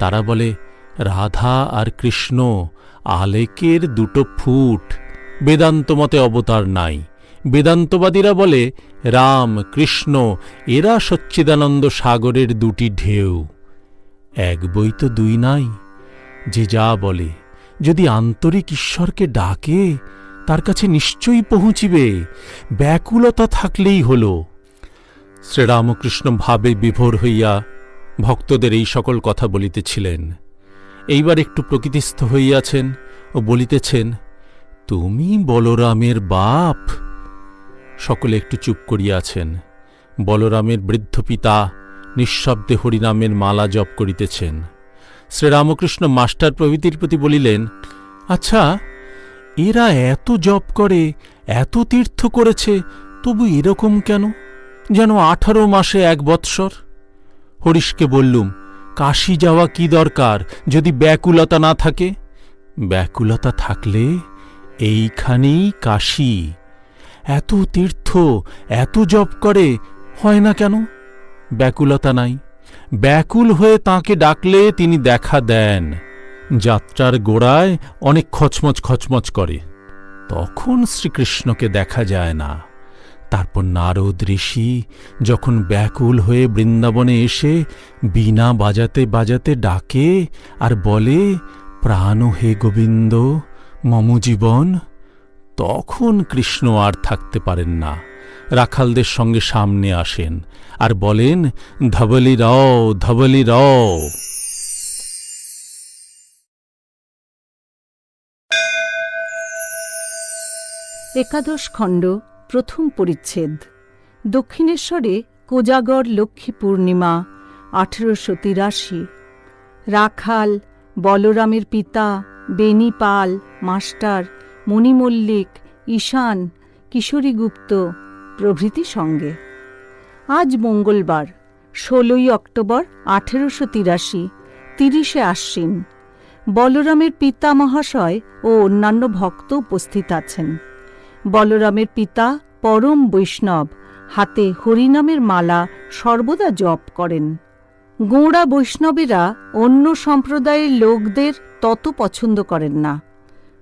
তারা বলে রাধা আর কৃষ্ণ আলেকের দুটো ফুট, বেদান্ত মতে অবতার নাই। বেদান্তবাদীরা বলে রাম কৃষ্ণ এরা সচ্চিদানন্দ সাগরের দুটি ঢেউ। এক বই তো দুই নাই। যে যা বলে, যদি আন্তরিক ঈশ্বরকে ডাকে তার কাছে নিশ্চয়ই পৌঁছিবে, ব্যাকুলতা থাকলেই হল। শ্রীরামকৃষ্ণ ভাবে বিভোর হইয়া ভক্তদের এই সকল কথা বলিতেছিলেন। এইবার একটু প্রকৃতিস্থ হইয়াছেন ও বলিতেছেন, তুমি বলরামের বাপ। সকলে একটু চুপ করিয়াছেন। বলরামের বৃদ্ধ পিতা নিঃশব্দে হরিনামের মালা জপ করিতেছেন। শ্রীরামকৃষ্ণ মাস্টার প্রভৃতির প্রতি বলিলেন, আচ্ছা, এরা এত জপ করে, এত তীর্থ করেছে, তবু এরকম কেন, যেন 18 মাসে 1 বৎসর। হরিশকে বললুম, কাশী যাওয়া কি দরকার যদি ব্যাকুলতা না থাকে? ব্যাকুলতা থাকলে এইখানেই কাশী। এত তীর্থ, এত জপ করে, হয় না কেন? ব্যাকুলতা নাই। ব্যাকুল হয়ে তাঁকে ডাকলে তিনি দেখা দেন। যাত্রার গোড়ায় অনেক খচমচ করে, তখন শ্রীকৃষ্ণকে দেখা যায় না। তারপর নারদ ঋষি যখন ব্যাকুল হয়ে বৃন্দাবনে এসে বীণা বাজাতে বাজাতে ডাকে আর বলে, প্রাণ হে গোবিন্দ মম জীবন, তখন কৃষ্ণ আর থাকতে পারেন না। রাখালদের সঙ্গে সামনে আসেন আর বলেন, ধবলি রও, ধবলি রও। একাদশ খণ্ড, প্রথম পরিচ্ছেদ। দক্ষিণেশ্বরে কোজাগর লক্ষ্মী পূর্ণিমা 1883। রাখাল, বলরামের পিতা, বেনি পাল, মাস্টার, মণি মল্লিক, ঈশান, কিশোরী গুপ্ত প্রভৃতি সঙ্গে। আজ মঙ্গলবার 16ই অক্টোবর 1883, 30শে আশ্বিন। বলরামের পিতা মহাশয় ও অন্যান্য ভক্ত উপস্থিত আছেন। বলরামের পিতা পরম বৈষ্ণব, হাতে হরিনামের মালা সর্বদা জপ করেন। গোঁড়া বৈষ্ণবেরা অন্য সম্প্রদায়ের লোকদের তত পছন্দ করেন না।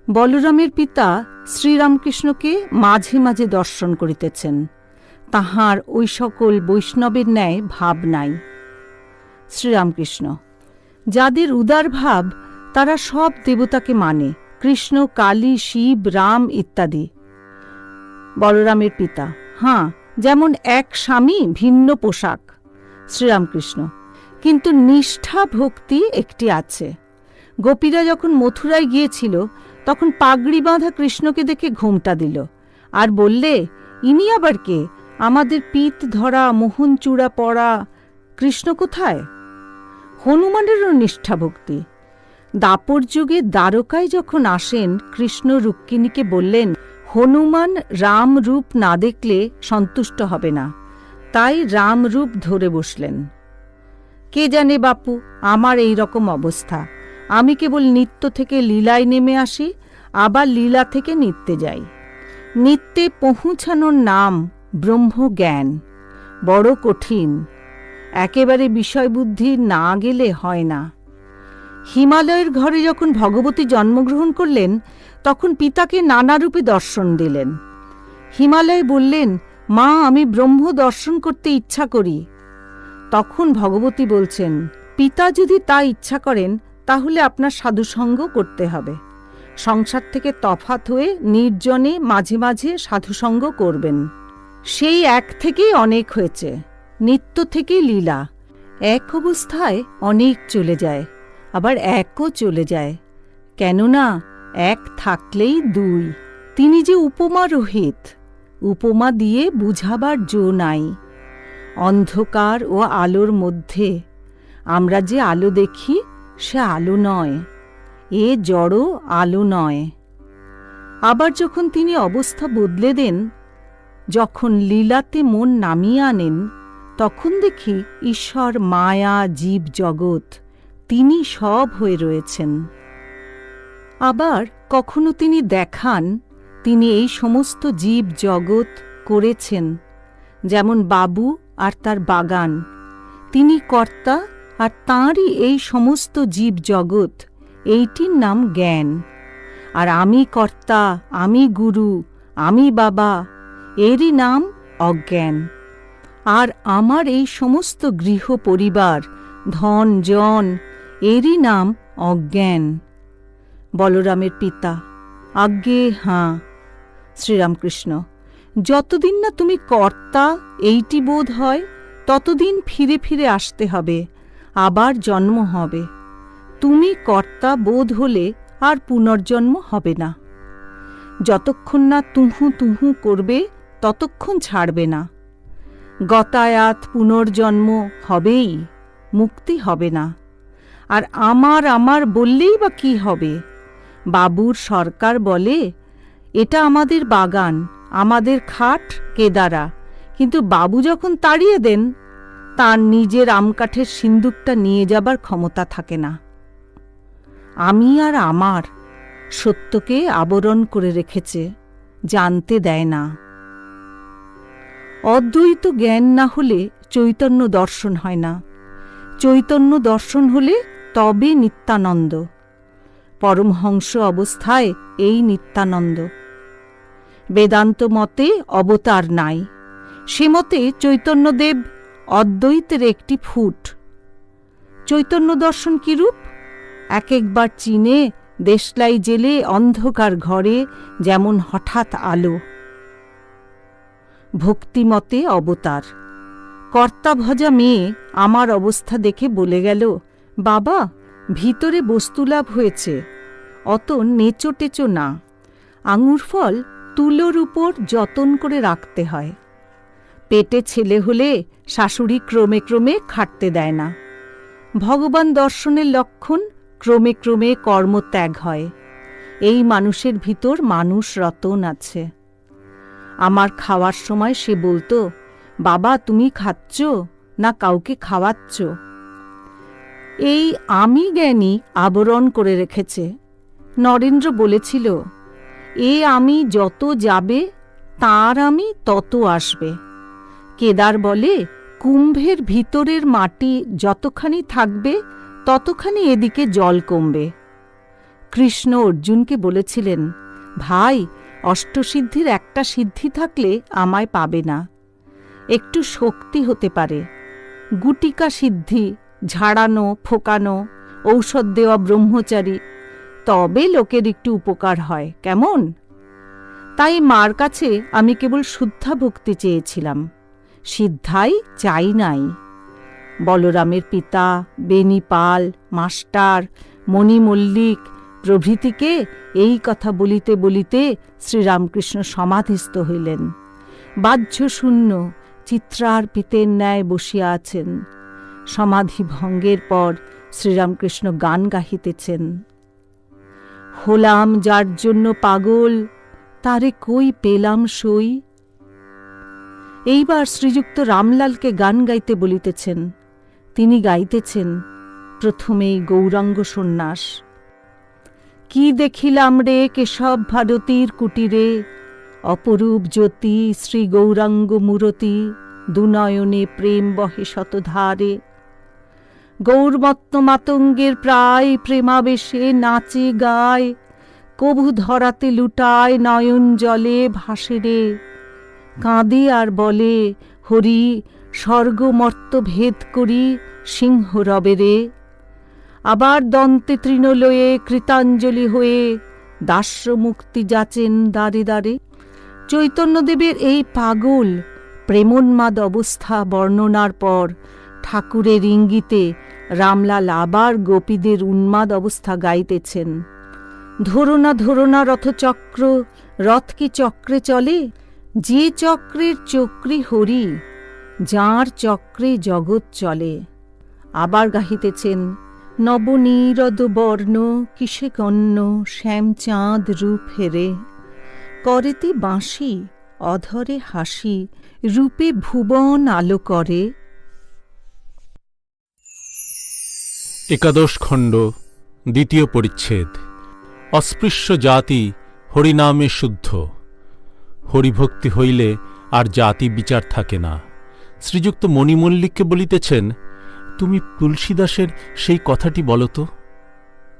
বলরামের পিতা শ্রীরামকৃষ্ণকে মাঝে মাঝে দর্শন করিতেছেন, তাহার ওই সকল বৈষ্ণবের ন্যায় ভাব নাই। শ্রীরামকৃষ্ণ: যাদের উদার ভাব তারা সব দেবতাকে মানে, কৃষ্ণ, কালী, শিব, রাম ইত্যাদি। বলরামের পিতা: হাঁ, যেমন এক স্বামী ভিন্ন পোশাক। শ্রীরামকৃষ্ণ: কিন্তু নিষ্ঠা ভক্তি একটি আছে। গোপীরা যখন মথুরায় গিয়েছিল তখন পাগড়ি বাঁধা কৃষ্ণকে দেখে ঘোমটা দিল আর বললে, ইনি আবার কে? আমাদের পিত ধরা, মোহন চূড়া পড়া কৃষ্ণ কোথায়? হনুমানেরও নিষ্ঠা ভক্তি। দাপর যুগে দ্বারকায় যখন আসেন, কৃষ্ণ রুক্মিণীকে বললেন, হনুমান রাম রূপ না দেখলে সন্তুষ্ট হবে না, তাই রাম রূপ ধরে বসলেন। কে জানে বাপু, আমার এই রকম অবস্থা। আমি কেবল নিত্য থেকে লীলায় নেমে আসি, আবার লীলা থেকে নিত্যে যাই। নিত্যে পৌঁছানোর নাম ব্রহ্মজ্ঞান, বড় কঠিন। একেবারে বিষয়বুদ্ধি না গেলে হয় না। হিমালয়ের ঘরে যখন ভগবতী জন্মগ্রহণ করলেন তখন পিতাকে নানা রূপে দর্শন দিলেন। হিমালয় বললেন, মা, আমি ব্রহ্ম দর্শন করতে ইচ্ছা করি। তখন ভগবতী বলছেন, পিতা যদি তা ইচ্ছা করেন তাহলে আপনার সাধুসঙ্গ করতে হবে। সংসার থেকে তফাৎ হয়ে নির্জনে মাঝে মাঝে সাধুসঙ্গ করবেন। সেই এক থেকেই অনেক হয়েছে। নিত্য থেকে লীলা। এক অবস্থায় অনেক চলে যায়, আবার একও চলে যায়। কেননা এক থাকলেই দুই। তিনি যে উপমা রহিত, উপমা দিয়ে বুঝাবার জো নাই। অন্ধকার ও আলোর মধ্যে আমরা যে আলো দেখি সে আলো নয়, এ জড় আলো নয়। আবার যখন তিনি অবস্থা বদলে দেন, যখন লীলাতে মন নামিয়ে আনেন, তখন দেখি ঈশ্বর, মায়া, জীব জগৎ তিনি সব হয়ে রয়েছেন। আবার কখনো তিনি দেখান তিনি এই সমস্ত জীব জগৎ করেছেন, যেমন বাবু আর তার বাগান। তিনি কর্তা আর তাঁরই এই সমস্ত জীব জগৎ, এইটির নাম জ্ঞান। আর আমি কর্তা, আমি গুরু, আমি বাবা, এরই নাম অজ্ঞান। আর আমার এই সমস্ত গৃহ পরিবার, ধন জন, এরই নাম অজ্ঞান। বলরামের পিতা: আজ্ঞে হাঁ। শ্রীরামকৃষ্ণ: যতদিন না তুমি কর্তা এইটি বোধ হয়, ততদিন ফিরে ফিরে আসতে হবে, আবার জন্ম হবে। তুমি কর্তা বোধ হলে আর পুনর্জন্ম হবে না। যতক্ষণ না তুহু তুহু করবে ততক্ষণ ছাড়বে না। গতায়াত পুনর্জন্ম হবেই, মুক্তি হবে না। আর আমার আমার বললেই বা কি হবে? বাবুর সরকার বলে, এটা আমাদের বাগান, আমাদের খাট কেদারা। কিন্তু বাবু যখন তাড়িয়ে দেন, তার নিজের আমকাঠের সিন্দুকটা নিয়ে যাবার ক্ষমতা থাকে না। আমি আর আমার সত্যকে আবরণ করে রেখেছে, জানতে দেয় না। অদ্বৈত জ্ঞান না হলে চৈতন্য দর্শন হয় না। চৈতন্য দর্শন হলে তবে নিত্যানন্দ। পরমহংস অবস্থায় এই নিত্যানন্দ। বেদান্ত মতে অবতার নাই, সে মতে চৈতন্যদেব অদ্বৈতের একটি ফুট। চৈতন্য দর্শন কিরূপ? এক একবার চীনে দেশলাই জেলে অন্ধকার ঘরে যেমন হঠাৎ আলো। ভক্তিমতে অবতার। কর্তা ভজা মেয়ে আমার অবস্থা দেখে বলে গেল, বাবা, ভিতরে বস্তুলাভ হয়েছে, অত নেচো টেচো না। আঙুর ফল তুলোর উপর যতন করে রাখতে হয়। পেটে ছেলে হলে শাশুড়ি ক্রমে ক্রমে খাটতে দেয় না। ভগবান দর্শনের লক্ষণ ক্রমে ক্রমে কর্মত্যাগ হয়। এই মানুষের ভিতর মানুষ রতন আছে। আমার খাওয়ার সময় সে বলতো, বাবা তুমি খাচ্ছ না কাউকে খাওয়াচ্ছ? এই আমি জ্ঞানী আবরণ করে রেখেছে। নরেন্দ্র বলেছিল, এ আমি যত যাবে তার আমি তত আসবে। কেদার বলে, কুম্ভের ভিতরের মাটি যতখানি থাকবে ততখানি এদিকে জল কমবে। কৃষ্ণ অর্জুনকে বলেছিলেন, ভাই, অষ্টসিদ্ধির একটা সিদ্ধি থাকলে আমায় পাবে না। একটু শক্তি হতে পারে, গুটিকা সিদ্ধি, ঝাড়ানো ফোকানো, ঔষধ দেওয়া ব্রহ্মচারী, তবে লোকের একটু উপকার হয়, কেমন? তাই মার কাছে আমি কেবল শুদ্ধা ভক্তি চেয়েছিলাম, সিদ্ধাই চাই নাই। বলরামের পিতা, বেণীপাল, মাস্টার, মণি মল্লিক প্রভৃতিকে এই কথা বলিতে বলিতে শ্রীরামকৃষ্ণ সমাধিস্থ হইলেন। বাহ্যশূন্য চিত্রার্পিতের ন্যায় বসিয়া আছেন। সমাধি ভঙ্গের পর শ্রীরামকৃষ্ণ গান গাহিতেছেন। হলাম যার জন্য পাগল, তারে কই পেলাম সই। এইবার শ্রীযুক্ত রামলালকে গান গাইতে বলিতেছেন। তিনি গাইতেছেন প্রথমেই গৌরাঙ্গ সন্ন্যাস। কি দেখিলাম রে কেশব ভারতীর কুটিরে, অপরূপ জ্যোতি শ্রী গৌরাঙ্গ মূরতি, দুনয়নে প্রেম বহে শতধারে। গৌরমত্ত মাতঙ্গের প্রায় প্রেমাবেশে নাচে গায়, কভু ধরাতে লুটায় নয়ন জলে ভাসে রে। কাঁদে আর বলে, হরি স্বর্গমর্ত ভেদ করি সিংহ রবে রে। আবার দন্তে তৃণলয়ে কৃতাঞ্জলি হয়ে দাস্য মুক্তি যাচেন দ্বারে দ্বারে। চৈতন্যদেবের এই পাগল প্রেমোন্মাদ অবস্থা বর্ণনার পর ঠাকুরের ইঙ্গিতে রামলাল আবার গোপীদের উন্মাদ অবস্থা গাইতেছেন। ধরোনা ধরোনা রথচক্র, রথ কি চক্রে চলে? যে চক্রের চক্রী হরি, যাঁর চক্রে জগৎ চলে। আবার গাহিতেছেন, নবনীরদ বর্ণ কিসে গণ্য শ্যামচাঁদ রূপ হেরে। করেতে বাঁশি অধরে হাসি, রূপে ভুবন আলো করে। একাদশ খণ্ড, দ্বিতীয় পরিচ্ছেদ। অস্পৃশ্য জাতি হরিনামে শুদ্ধ। হরিভক্তি হইলে আর জাতি বিচার থাকে না। শ্রীযুক্ত মণিমল্লিককে বলিতেছেন, তুমি তুলসীদাসের সেই কথাটি বলো তো।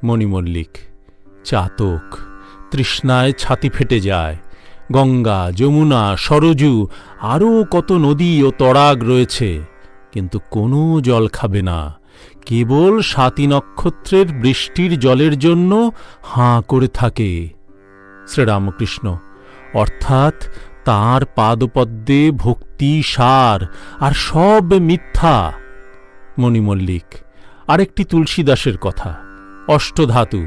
মণিমল্লিক, চাতক, তৃষ্ণায় ছাতি ফেটে যায়। গঙ্গা, যমুনা, সরজু, আরও কত নদী ও তড়াগ রয়েছে, কিন্তু কোনো জল খাবে না। কেবল ৭ নক্ষত্রের বৃষ্টির জলের জন্য হাঁ করে থাকে। শ্রীরামকৃষ্ণ, অর্থাৎ তাঁর পাদপদ্মে ভক্তি সার, আর সব মিথ্যা। মণিমল্লিক, আরেকটি তুলসীদাসের কথা। অষ্টধাতু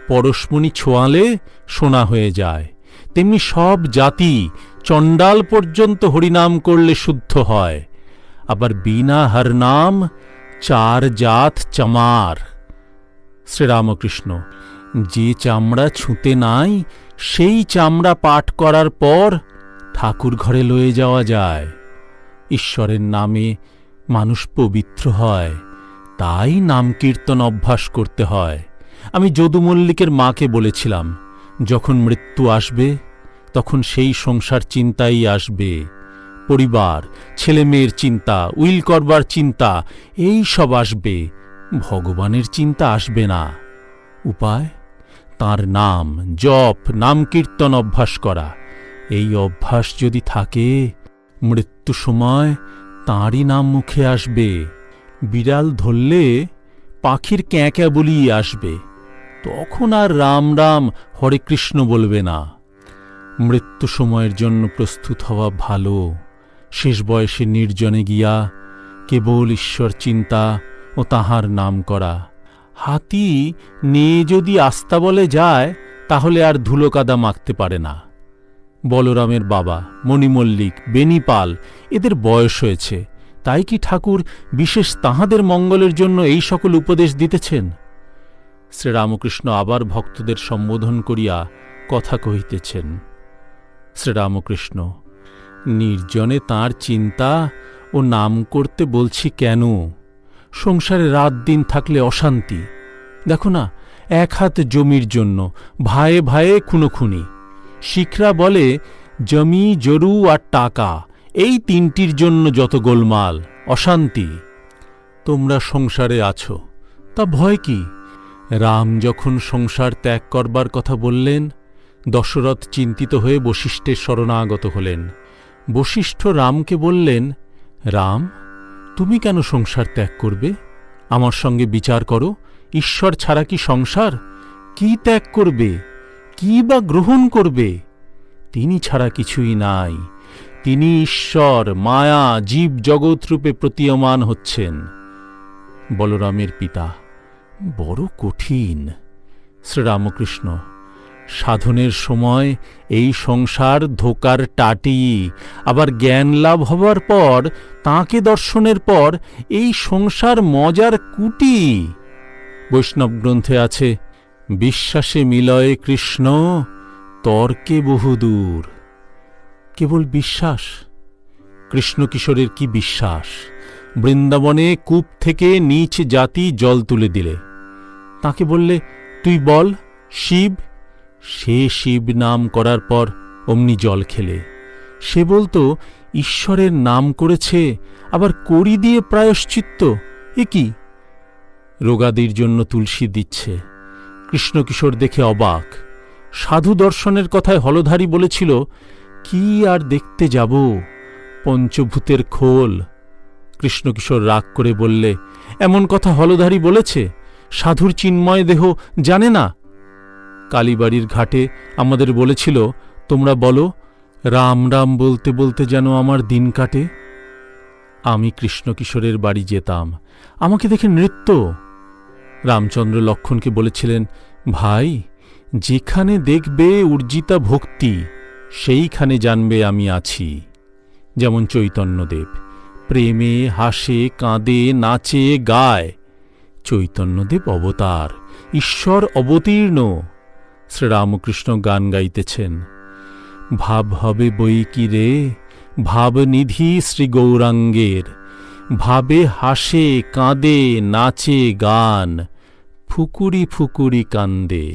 পরশমণি ছোঁয়ালে সোনা হয়ে যায়, তেমনি সব জাতি চণ্ডাল পর্যন্ত হরিনাম করলে শুদ্ধ হয়। আবার বিনা হরনাম 4 জাত চামার। শ্রীরামকৃষ্ণ, যে চামড়া ছুঁতে নাই সেই চামড়া পাঠ করার পর ঠাকুর ঘরে লয়ে যাওয়া যায়। ঈশ্বরের নামে মানুষ পবিত্র হয়, তাই নাম কীর্তন অভ্যাস করতে হয়। আমি যদু মল্লিকের মাকে বলেছিলাম, যখন মৃত্যু আসবে তখন সেই সংসার চিন্তাই আসবে। পরিবার, ছেলে মেয়ের চিন্তা, উইল করবার চিন্তা, এই সব আসবে, ভগবানের চিন্তা আসবে না। উপায়, তাঁর নাম জপ, নাম কীর্তন অভ্যাস করা। এই অভ্যাস যদি থাকে, মৃত্যু সময় তাঁরই নাম মুখে আসবে। বিড়াল ধরলে পাখির ক্যাঁক্যা বলিয়ে আসবে, তখন আর রাম রাম হরে কৃষ্ণ বলবে না। মৃত্যু সময়ের জন্য প্রস্তুত হওয়া ভালো। শেষ বয়সে নির্জনে গিয়া কেবল ঈশ্বর চিন্তা ও তাহার নাম করা। হাতি নিয়ে যদি আস্তাবলে যায়, তাহলে আর ধুলো কাদা মাখতে পারে না। বলরামের বাবা, মণিমল্লিক, বেণীপাল, এদের বয়স হয়েছে, তাই কি ঠাকুর বিশেষ তাহাদের মঙ্গলের জন্য এই সকল উপদেশ দিতেছেন? শ্রীরামকৃষ্ণ আবার ভক্তদের সম্বোধন করিয়া কথা কহিতেছেন। শ্রীরামকৃষ্ণ, নির্জনে তাঁর চিন্তা ও নাম করতে বলছি কেন? সংসারে রাত দিন থাকলে অশান্তি। দেখো না, 1 হাত জমির জন্য ভায়ে ভায়ে খুনোখুনি। শিখরা বলে জমি, জরু আর টাকা, এই 3টির জন্য যত গোলমাল, অশান্তি। তোমরা সংসারে আছো, তা ভয় কি? রাম যখন সংসার ত্যাগ করবার কথা বললেন, দশরথ চিন্তিত হয়ে বশিষ্ঠের শরণাগত হলেন। বশিষ্ঠ রামকে বললেন, রাম, তুমি কেন সংসার ত্যাগ করবে? আমার সঙ্গে বিচার করো। ঈশ্বর ছাড়া কি সংসার? কি ত্যাগ করবে? কি বা গ্রহণ করবে? তিনি ছাড়া কিছুই নাই। তিনি ঈশ্বর, মায়া, জীব জগৎরূপে প্রতীয়মান হচ্ছেন। বলরামের পিতা, বড় কঠিন। শ্রীরামকৃষ্ণ, সাধনের সময় এই সংসার ধোকার টাটি, আবার জ্ঞান লাভ হবার পর, তাঁকে দর্শনের পর এই সংসার মজার কুটি। বৈষ্ণব গ্রন্থে আছে, বিশ্বাসে মিলয়ে কৃষ্ণ, তর্কে বহুদূর। কেবল বিশ্বাস? কৃষ্ণ কিশোরের কি বিশ্বাস! বৃন্দাবনে কূপ থেকে নীচ জাতি জল তুলে দিলে, তাকে বললে, তুই বল শিব। সে শিব নাম করার পর অমনি জল খেলে। সে বলতো, ঈশ্বরের নাম করেছে, আবার কড়ি দিয়ে প্রায়শ্চিত্ত। এ কি? রোগাদির জন্য তুলসী দিচ্ছে। কৃষ্ণকিশোর দেখে অবাক। সাধু দর্শনের কথায় হলধারী বলেছিল, কি আর দেখতে যাব, পঞ্চভূতের খোল। কৃষ্ণকিশোর রাগ করে বললে, এমন কথা হলধারী বলেছে? সাধুর চিন্ময় দেহ জানে না? কালীবাড়ির ঘাটে আমাদের বলেছিল, তোমরা বলো, রাম রাম বলতে বলতে যেন আমার দিন কাটে। আমি কৃষ্ণকিশোরের বাড়ি যেতাম, আমাকে দেখে নৃত্য। রামচন্দ্র লক্ষ্মণকে বলেছিলেন, ভাই, যেখানে দেখবে উর্জিতা ভক্তি, সেইখানে জানবে আমি আছি। যেমন চৈতন্যদেব প্রেমে হাসে, কাঁদে, নাচে, গায়। চৈতন্যদেব অবতার, ঈশ্বর অবতীর্ণ। শ্রীরামকৃষ্ণ গান গাইতেছেন, ভাব হবে বই কি রে, ভাবনিধি শ্রী গৌরাঙ্গের, ভাবে হাসে, কাঁদে, নাচে, গান, ফুকুরি ফুকুরি কান্দে।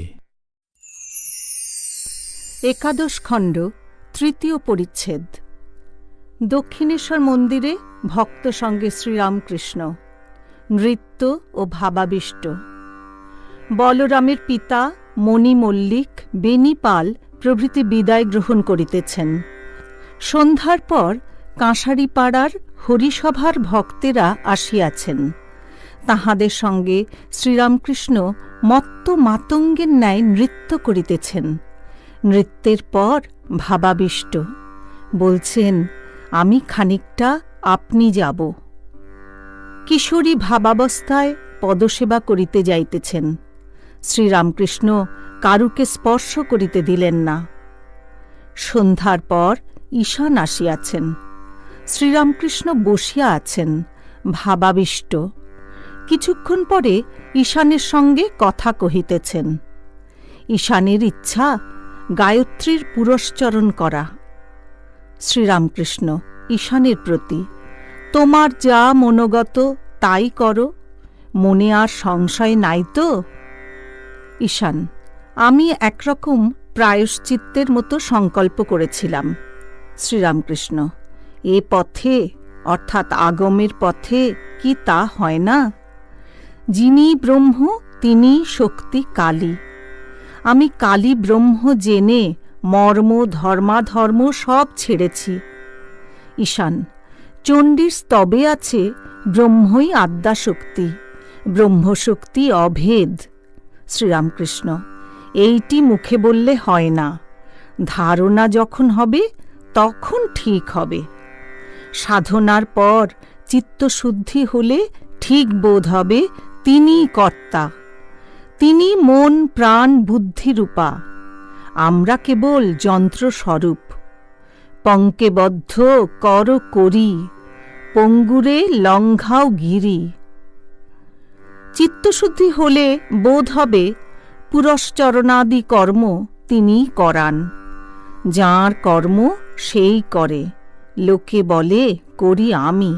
একাদশ খণ্ড, তৃতীয় পরিচ্ছেদ। দক্ষিণেশ্বর মন্দিরে ভক্ত সঙ্গে শ্রীরামকৃষ্ণ, নৃত্য ও ভাবাবিষ্ট। বলরামের পিতা মণি মল্লিক, বেণী পাল প্রভৃতি বিদায় গ্রহণ করিতেছেন। সন্ধ্যার পর কাঁসারিপাড়ার হরিসভার ভক্তেরা আসিয়াছেন। তাহাদের সঙ্গে শ্রীরামকৃষ্ণ মত্ত মাতঙ্গের ন্যায় নৃত্য করিতেছেন। নৃত্যের পর ভাবাবিষ্ট বলছেন, আমি খানিকটা আপনি যাব। কিশোরী ভাবাবস্থায় পদসেবা করিতে যাইতেছেন। শ্রীরামকৃষ্ণ কারুকে স্পর্শ করিতে দিলেন না। সন্ধ্যার পর ঈশান আসিয়াছেন। শ্রীরামকৃষ্ণ বসিয়া আছেন, ভাবাবিষ্ট। কিছুক্ষণ পরে ঈশানের সঙ্গে কথা কহিতেছেন। ঈশানের ইচ্ছা গায়ত্রীর পুরস্চরণ করা। শ্রীরামকৃষ্ণ ঈশানের প্রতি, তোমার যা মনোগত তাই করো, মনে আর সংশয় নাই তো? ঈশান, আমি একরকম প্রায়শ্চিত্তের মতো সংকল্প করেছিলাম। শ্রীরামকৃষ্ণ, এ পথে অর্থাৎ আগমের পথে কি তা হয় না? যিনি ব্রহ্ম তিনি শক্তি কালী। আমি কালী ব্রহ্ম জেনে মর্ম ধর্মাধর্ম সব ছেড়েছি। ঈশান, চণ্ডীর স্তবে আছে, ব্রহ্মই আদ্যাশক্তি, ব্রহ্মশক্তি অভেদ। শ্রীরামকৃষ্ণ, এইটি মুখে বললে হয় না, ধারণা যখন হবে তখন ঠিক হবে। সাধনার পর চিত্তশুদ্ধি হলে ঠিক বোধ হবে তিনিই কর্তা, তিনি মন প্রাণ বুদ্ধিরূপা, আমরা কেবল যন্ত্রস্বরূপ। পঙ্কেবদ্ধ কর করি, পঙ্গুরে লঙ্ঘাও গিরি। চিত্তশুদ্ধি হলে বোধ হবে পুরশ্চরণাদি কর্ম তিনিই করান। যাঁর কর্ম সেই করে, লোকে বলে করি আমি।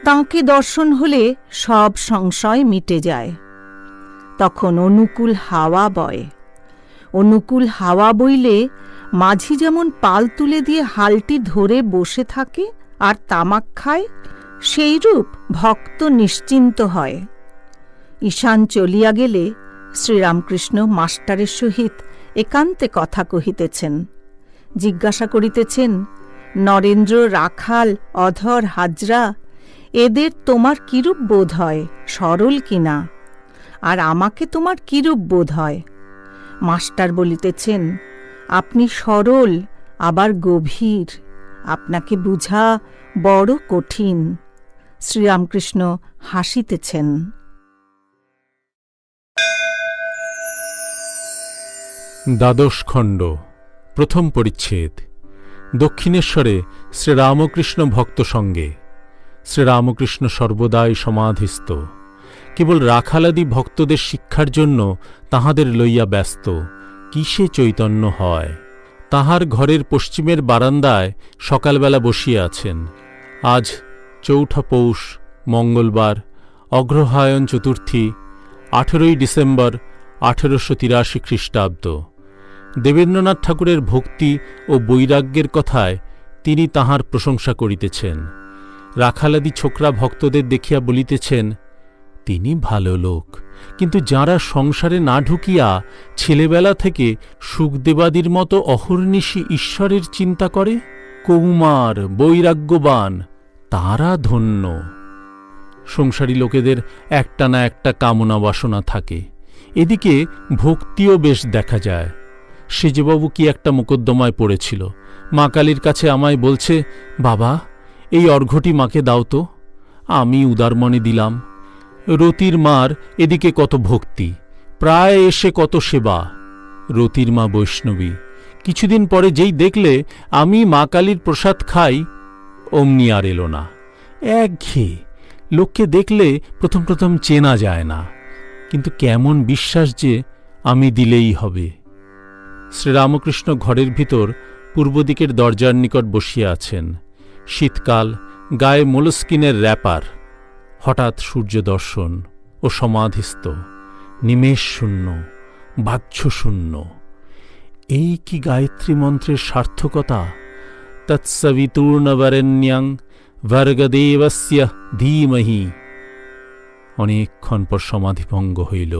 তাঁকে দর্শন হলে সব সংশয় মিটে যায়। তখন অনুকূল হাওয়া বয়। অনুকূল হাওয়া বইলে মাঝি যেমন পাল তুলে দিয়ে হালটি ধরে বসে থাকে আর তামাক খায়, সেইরূপ ভক্ত নিশ্চিন্ত হয়। ঈশান চলিয়া গেলে শ্রীরামকৃষ্ণ মাস্টারের সহিত একান্তে কথা কহিতেছেন। জিজ্ঞাসা করিতেছেন, নরেন্দ্র, রাখাল, অধর, হাজরা, এদের তোমার কিরূপ বোধ হয়, সরল কিনা? আর আমাকে তোমার কিরূপ বোধ হয়? মাস্টার বলিতেছেন, আপনি সরল আবার গভীর, আপনাকে বুঝা বড় কঠিন। শ্রীরামকৃষ্ণ হাসিতেছেন। দ্বাদশ খণ্ড, প্রথম পরিচ্ছেদ। দক্ষিণেশ্বরে শ্রীরামকৃষ্ণ ভক্ত সঙ্গে। শ্রীরামকৃষ্ণ সর্বদাই সমাধিস্থ, কেবল রাখালাদি ভক্তদের শিক্ষার জন্য তাহাদের লইয়া ব্যস্ত। কিসে চৈতন্য হয়? তাহার ঘরের পশ্চিমের বারান্দায় সকালবেলা বসিয়া আছেন। আজ ৪ঠা পৌষ, মঙ্গলবার, অগ্রহায়ণ চতুর্থী, 18ই ডিসেম্বর 1883 খ্রিস্টাব্দ। দেবেন্দ্রনাথ ঠাকুরের ভক্তি ও বৈরাগ্যের কথায় তিনি তাহার প্রশংসা করিতেছেন। রাখালাদি ছোকরা ভক্তদের দেখিয়া বলিতেছেন, তিনি ভালো লোক, কিন্তু যারা সংসারে না ঢুকিয়া ছেলেবেলা থেকে সুখদেবাদির মতো অহর্নিশি ঈশ্বরের চিন্তা করে, কৌমার বৈরাগ্যবান, তারা ধন্য। সংসারী লোকেদের একটা না একটা কামনা বাসনা থাকে, এদিকে ভক্তিও বেশ দেখা যায়। সেজবাবু কি একটা মোকদ্দমায় পড়েছিল, মা কালীর কাছে আমায় বলছে, বাবা এই অর্ঘ্যটি মাকে দাও তো। আমি উদার মনে দিলাম। রতির মার এদিকে কত ভক্তি, প্রায় এসে কত সেবা। রতির মা বৈষ্ণবী। কিছুদিন পরে যেই দেখলে আমি মা কালীর প্রসাদ খাই, অমনি আর এলো না। একঘেয়ে, লোককে দেখলে প্রথম প্রথম চেনা যায় না, কিন্তু কেমন বিশ্বাস যে আমি দিলেই হবে। শ্রীরামকৃষ্ণ ঘরের ভিতর পূর্ব দিকের দরজার নিকট বসিয়া আছেন। শীতকাল, গায়ে মোলস্কিনের র্যাপার। হঠাৎ সূর্য দর্শন ও সমাধিস্থ, নিমেষ শূন্য, বাহ্য শূন্য। এই কি গায়ত্রী মন্ত্রের সার্থকতা! তৎসবিতুর্ণবরেণ্যং ভর্গদেবস্য ধীমহি। অনেকক্ষণ পর সমাধিভঙ্গ হইল।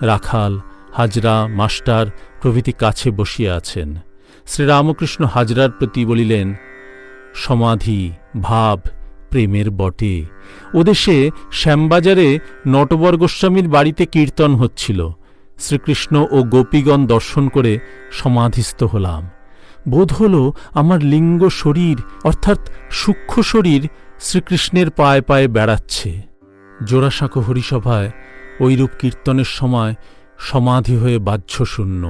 রাখাল, হাজরা, মাস্টার প্রভৃতি কাছে বসিয়া আছেন। শ্রীরামকৃষ্ণ হাজরার প্রতি বলিলেন, সমাধি ভাব প্রেমের বটে। ওদেশে শ্যামবাজারে নটবর গোস্বামীর বাড়িতে কীর্তন হচ্ছিল। শ্রীকৃষ্ণ ও গোপীগণ দর্শন করে সমাধিস্থ হলাম। বোধ হল আমার লিঙ্গ শরীর অর্থাৎ সূক্ষ্ম শরীর শ্রীকৃষ্ণের পায়ে পায়ে বেড়াচ্ছে। জোড়াসাঁকো হরিসভায় ঐরূপ কীর্তনের সময় সমাধি হয়ে বাহ্য শূন্য।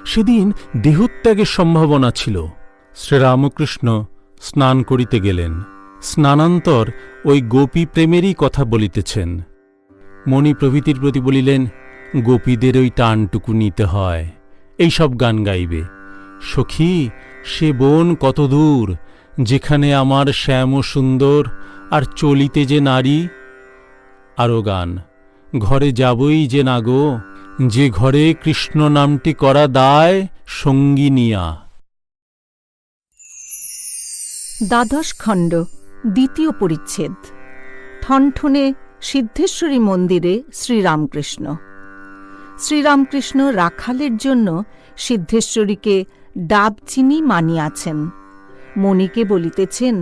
সেদিন দেহত্যাগের সম্ভাবনা ছিল। শ্রীরামকৃষ্ণ স্নান করিতে গেলেন। স্নানান্তর ওই গোপী প্রেমেরই কথা বলিতেছেন। মণি প্রভৃতির প্রতি বলিলেন, গোপীদের ওই টানটুকু নিতে হয়, এইসব গান গাইবে। সখী, সে বন কত দূর, যেখানে আমার শ্যাম সুন্দর আর চলিতে যে নারী। আরো গান, ঘরে যাবই যে না গো, যে ঘরে কৃষ্ণ নামটি করা দায় সঙ্গী নিয়া। দ্বাদশ খণ্ড, দ্বিতীয় পরিচ্ছেদ। ঠনঠনে সিদ্ধেশ্বরী মন্দিরে শ্রীরামকৃষ্ণ। শ্রীরামকৃষ্ণ রাখালের জন্য সিদ্ধেশ্বরীকে ডাব চিনি মানিয়াছেন। মণিকে বলিতেছেন,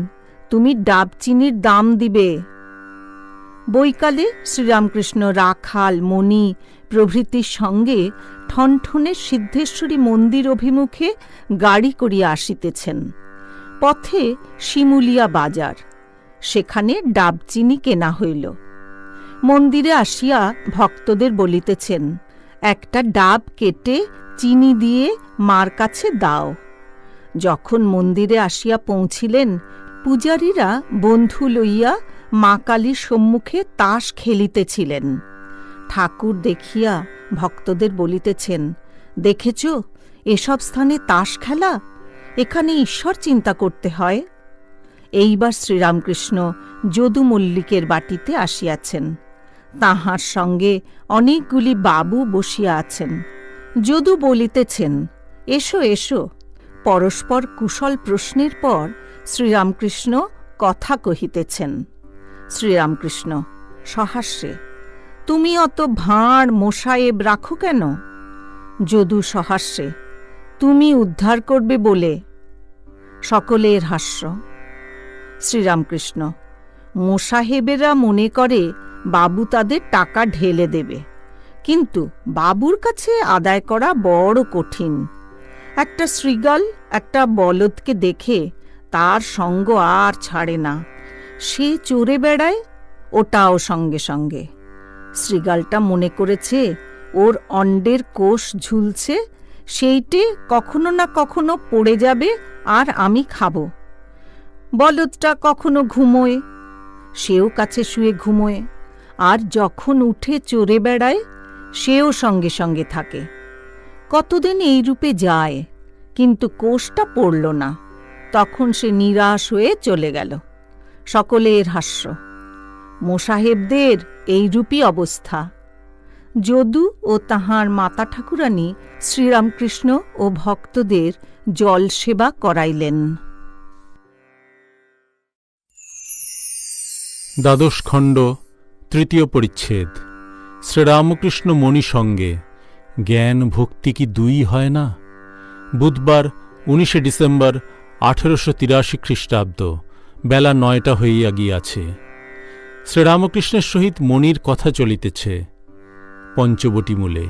তুমি ডাব চিনির দাম দিবে। বৈকালে শ্রীরামকৃষ্ণ রাখাল, মণি প্রভৃতির সঙ্গে ঠনঠনে সিদ্ধেশ্বরী মন্দির অভিমুখে গাড়ি করিয়া আসিতেছেন। পথে শিমুলিয়া বাজার, সেখানে ডাব চিনি কেনা হইল। মন্দিরে আসিয়া ভক্তদের বলিতেছেন, একটা ডাব কেটে চিনি দিয়ে মার কাছে দাও। যখন মন্দিরে আসিয়া পৌঁছিলেন, পূজারীরা বন্ধু লইয়া মা কালীর সম্মুখে তাস খেলিতেছিলেন। ঠাকুর দেখিয়া ভক্তদের বলিতেছেন, দেখেছ এসব স্থানে তাস খেলা? এখানে ঈশ্বর চিন্তা করতে হয়। এইবার শ্রীরামকৃষ্ণ যদু মল্লিকের বাটিতে আসিয়াছেন। তাহার সঙ্গে অনেকগুলি বাবু বসিয়া আছেন। যদু বলিতেছেন, এসো এসো। পরস্পর কুশল প্রশ্নের পর শ্রীরামকৃষ্ণ কথা কহিতেছেন। শ্রীরামকৃষ্ণ সহাস্যে, তুমি অত ভাঁড় মোসায়েব রাখো কেন? যদু সহাস্যে, তুমি উদ্ধার করবে বলে। সকলের হাস্য। শ্রীরামকৃষ্ণ, মোসাহেবেরা মনে করে বাবু তাদের টাকা ঢেলে দেবে, কিন্তু বাবুর কাছে আদায় করা বড় কঠিন। একটা শৃগাল একটা বলদকে দেখে তার সঙ্গ আর ছাড়ে না, সে চড়ে বেড়ায়, ওটাও সঙ্গে সঙ্গে। শৃগালটা মনে করেছে ওর অন্ডের কোষ ঝুলছে, সেইটে কখনো না কখনো পড়ে যাবে আর আমি খাব। বলদটা কখনো ঘুমোয়, সেও কাছে শুয়ে ঘুমোয়, আর যখন উঠে চড়ে বেড়ায় সেও সঙ্গে সঙ্গে থাকে। কতদিন এই রূপে যায়, কিন্তু কোষটা পড়ল না, তখন সে নিরাশ হয়ে চলে গেল। সকলের হাস্য। মোসাহেবদের এইরূপই অবস্থা। যদু ও তাহার মাতা ঠাকুরানী শ্রীরামকৃষ্ণ ও ভক্তদের জল সেবা করাইলেন। দ্বাদশ খণ্ড, তৃতীয় পরিচ্ছেদ। শ্রীরামকৃষ্ণ মণি সঙ্গে। জ্ঞান ভক্তি কি দুই হয় না? বুধবার 19 ডিসেম্বর 1883 খ্রিস্টাব্দ, বেলা 9টা হইয়া গিয়াছে। শ্রীরামকৃষ্ণের সহিত মণির কথা চলিতেছে। পঞ্চবটী মূলে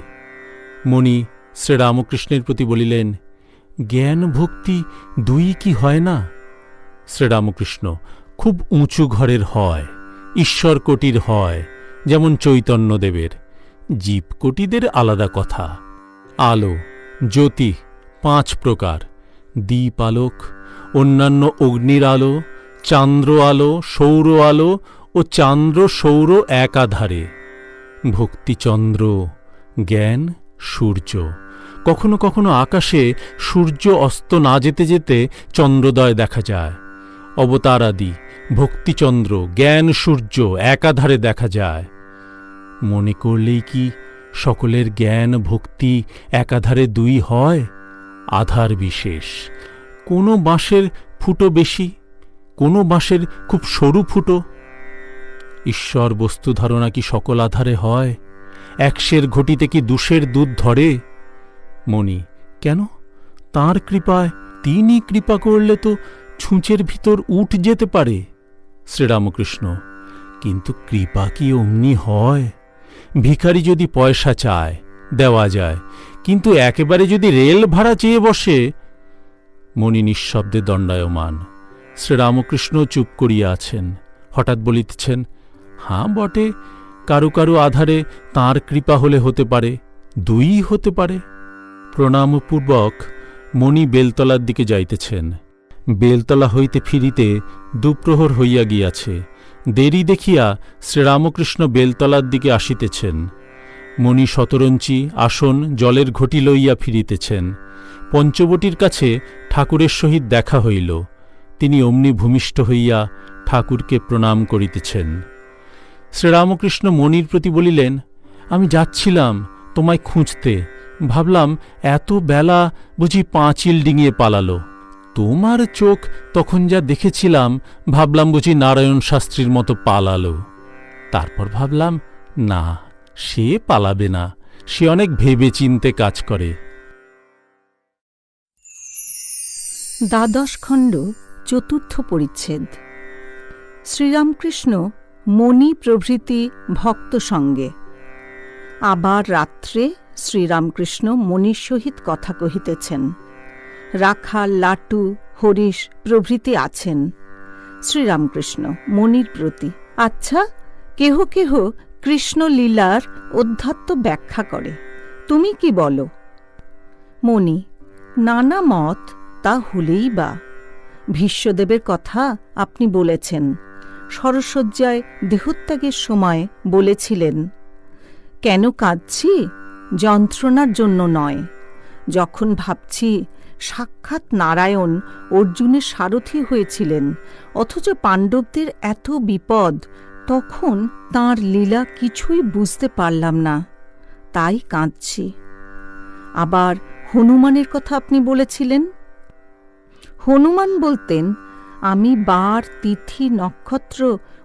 মণি শ্রীরামকৃষ্ণের প্রতি বলিলেন, জ্ঞান ভক্তি দুই কি হয় না? শ্রীরামকৃষ্ণ, খুব উঁচু ঘরের হয়, ঈশ্বরকোটির হয়, যেমন চৈতন্যদেবের। জীবকোটিদের আলাদা কথা। আলো জ্যোতি 5 প্রকার, দীপ আলোক, অন্যান্য অগ্নির আলো, চান্দ্র আলো, সৌর আলো ও চান্দ্র সৌর একাধারে। ভক্তিচন্দ্র, জ্ঞান সূর্য। কখনো কখনো আকাশে সূর্য অস্ত না যেতে যেতে চন্দ্রোদয় দেখা যায়। অবতারাদি, ভক্তিচন্দ্র, জ্ঞান সূর্য একাধারে দেখা যায়। মনে করলেই কি সকলের জ্ঞান ভক্তি একাধারে দুই হয়? আধার বিশেষ। কোনো বাঁশের ফুটো বেশি, কোনো বাঁশের খুব সরু ফুটো। ঈশ্বর বস্তু ধারণা কি সকল আধারে হয়? 100 ঘটিতে কি 200 দুধ ধরে? মণি, কেন? তাঁর কৃপায়, তিনি কৃপা করলে তো ছুঁচের ভিতর উঠ যেতে পারে। শ্রীরামকৃষ্ণ, কিন্তু কৃপা কি অমনি হয়? ভিখারি যদি পয়সা চায় দেওয়া যায়, কিন্তু একেবারে যদি রেল ভাড়া চেয়ে বসে। মণি নিঃশব্দে দণ্ডায়মান। শ্রীরামকৃষ্ণ চুপ করিয়া আছেন। হঠাৎ বলিতেছেন, হাঁ বটে, কারু কারু আধারে তাঁর কৃপা হলে হতে পারে, দুই হতে পারে। প্রণামপূর্বক মণি বেলতলার দিকে যাইতেছেন। বেলতলা হইতে ফিরিতে 2 প্রহর হইয়া গিয়াছে। দেরি দেখিয়া শ্রীরামকৃষ্ণ বেলতলার দিকে আসিতেছেন। মণি শতরঞ্চি, আসন, জলের ঘটি লইয়া ফিরিতেছেন। পঞ্চবটীর কাছে ঠাকুরের সহিত দেখা হইল। তিনি অমনি ভূমিষ্ঠ হইয়া ঠাকুরকে প্রণাম করিতেছেন। শ্রীরামকৃষ্ণ মণির প্রতি বলিলেন, আমি যাচ্ছিলাম তোমায় খুঁজতে, ভাবলাম এত বেলা বুঝি পাঁচিল ডিঙিয়ে পালালো। তোমার চোখ তখন যা দেখেছিলাম, ভাবলাম বুঝি নারায়ণ শাস্ত্রীর মতো পালালো। তারপর ভাবলাম, না, সে পালাবে না, সে অনেক ভেবে চিন্তে কাজ করে। দ্বাদশ খণ্ড, চতুর্থ পরিচ্ছেদ। শ্রীরামকৃষ্ণ মণি প্রভৃতি ভক্ত সঙ্গে। আবার রাত্রে শ্রীরামকৃষ্ণ মণির সহিত কথা কহিতেছেন। রাখাল, লাটু, হরিশ প্রভৃতি আছেন। শ্রীরামকৃষ্ণ মণির প্রতি, আচ্ছা, কেহ কেহ কৃষ্ণলীলার অধ্যাত্ম ব্যাখ্যা করে, তুমি কি বলো? মণি, নানা মত, তা হলেই বা। ভীষ্মদেবের কথা আপনি বলেছেন, সরসজ্জায় দেহত্যাগের সময় বলেছিলেন, কেন কাঁদছি? যন্ত্রণার জন্য নয়। যখন ভাবছি সাক্ষাৎ নারায়ণ অর্জুনের সারথি হয়েছিলেন, অথচ পাণ্ডবদের এত বিপদ, তখন তাঁর লীলা কিছুই বুঝতে পারলাম না, তাই কাঁদছি। আবার হনুমানের কথা আপনি বলেছিলেন। হনুমান বলতেন, আমি বার, তিথি, নক্ষত্র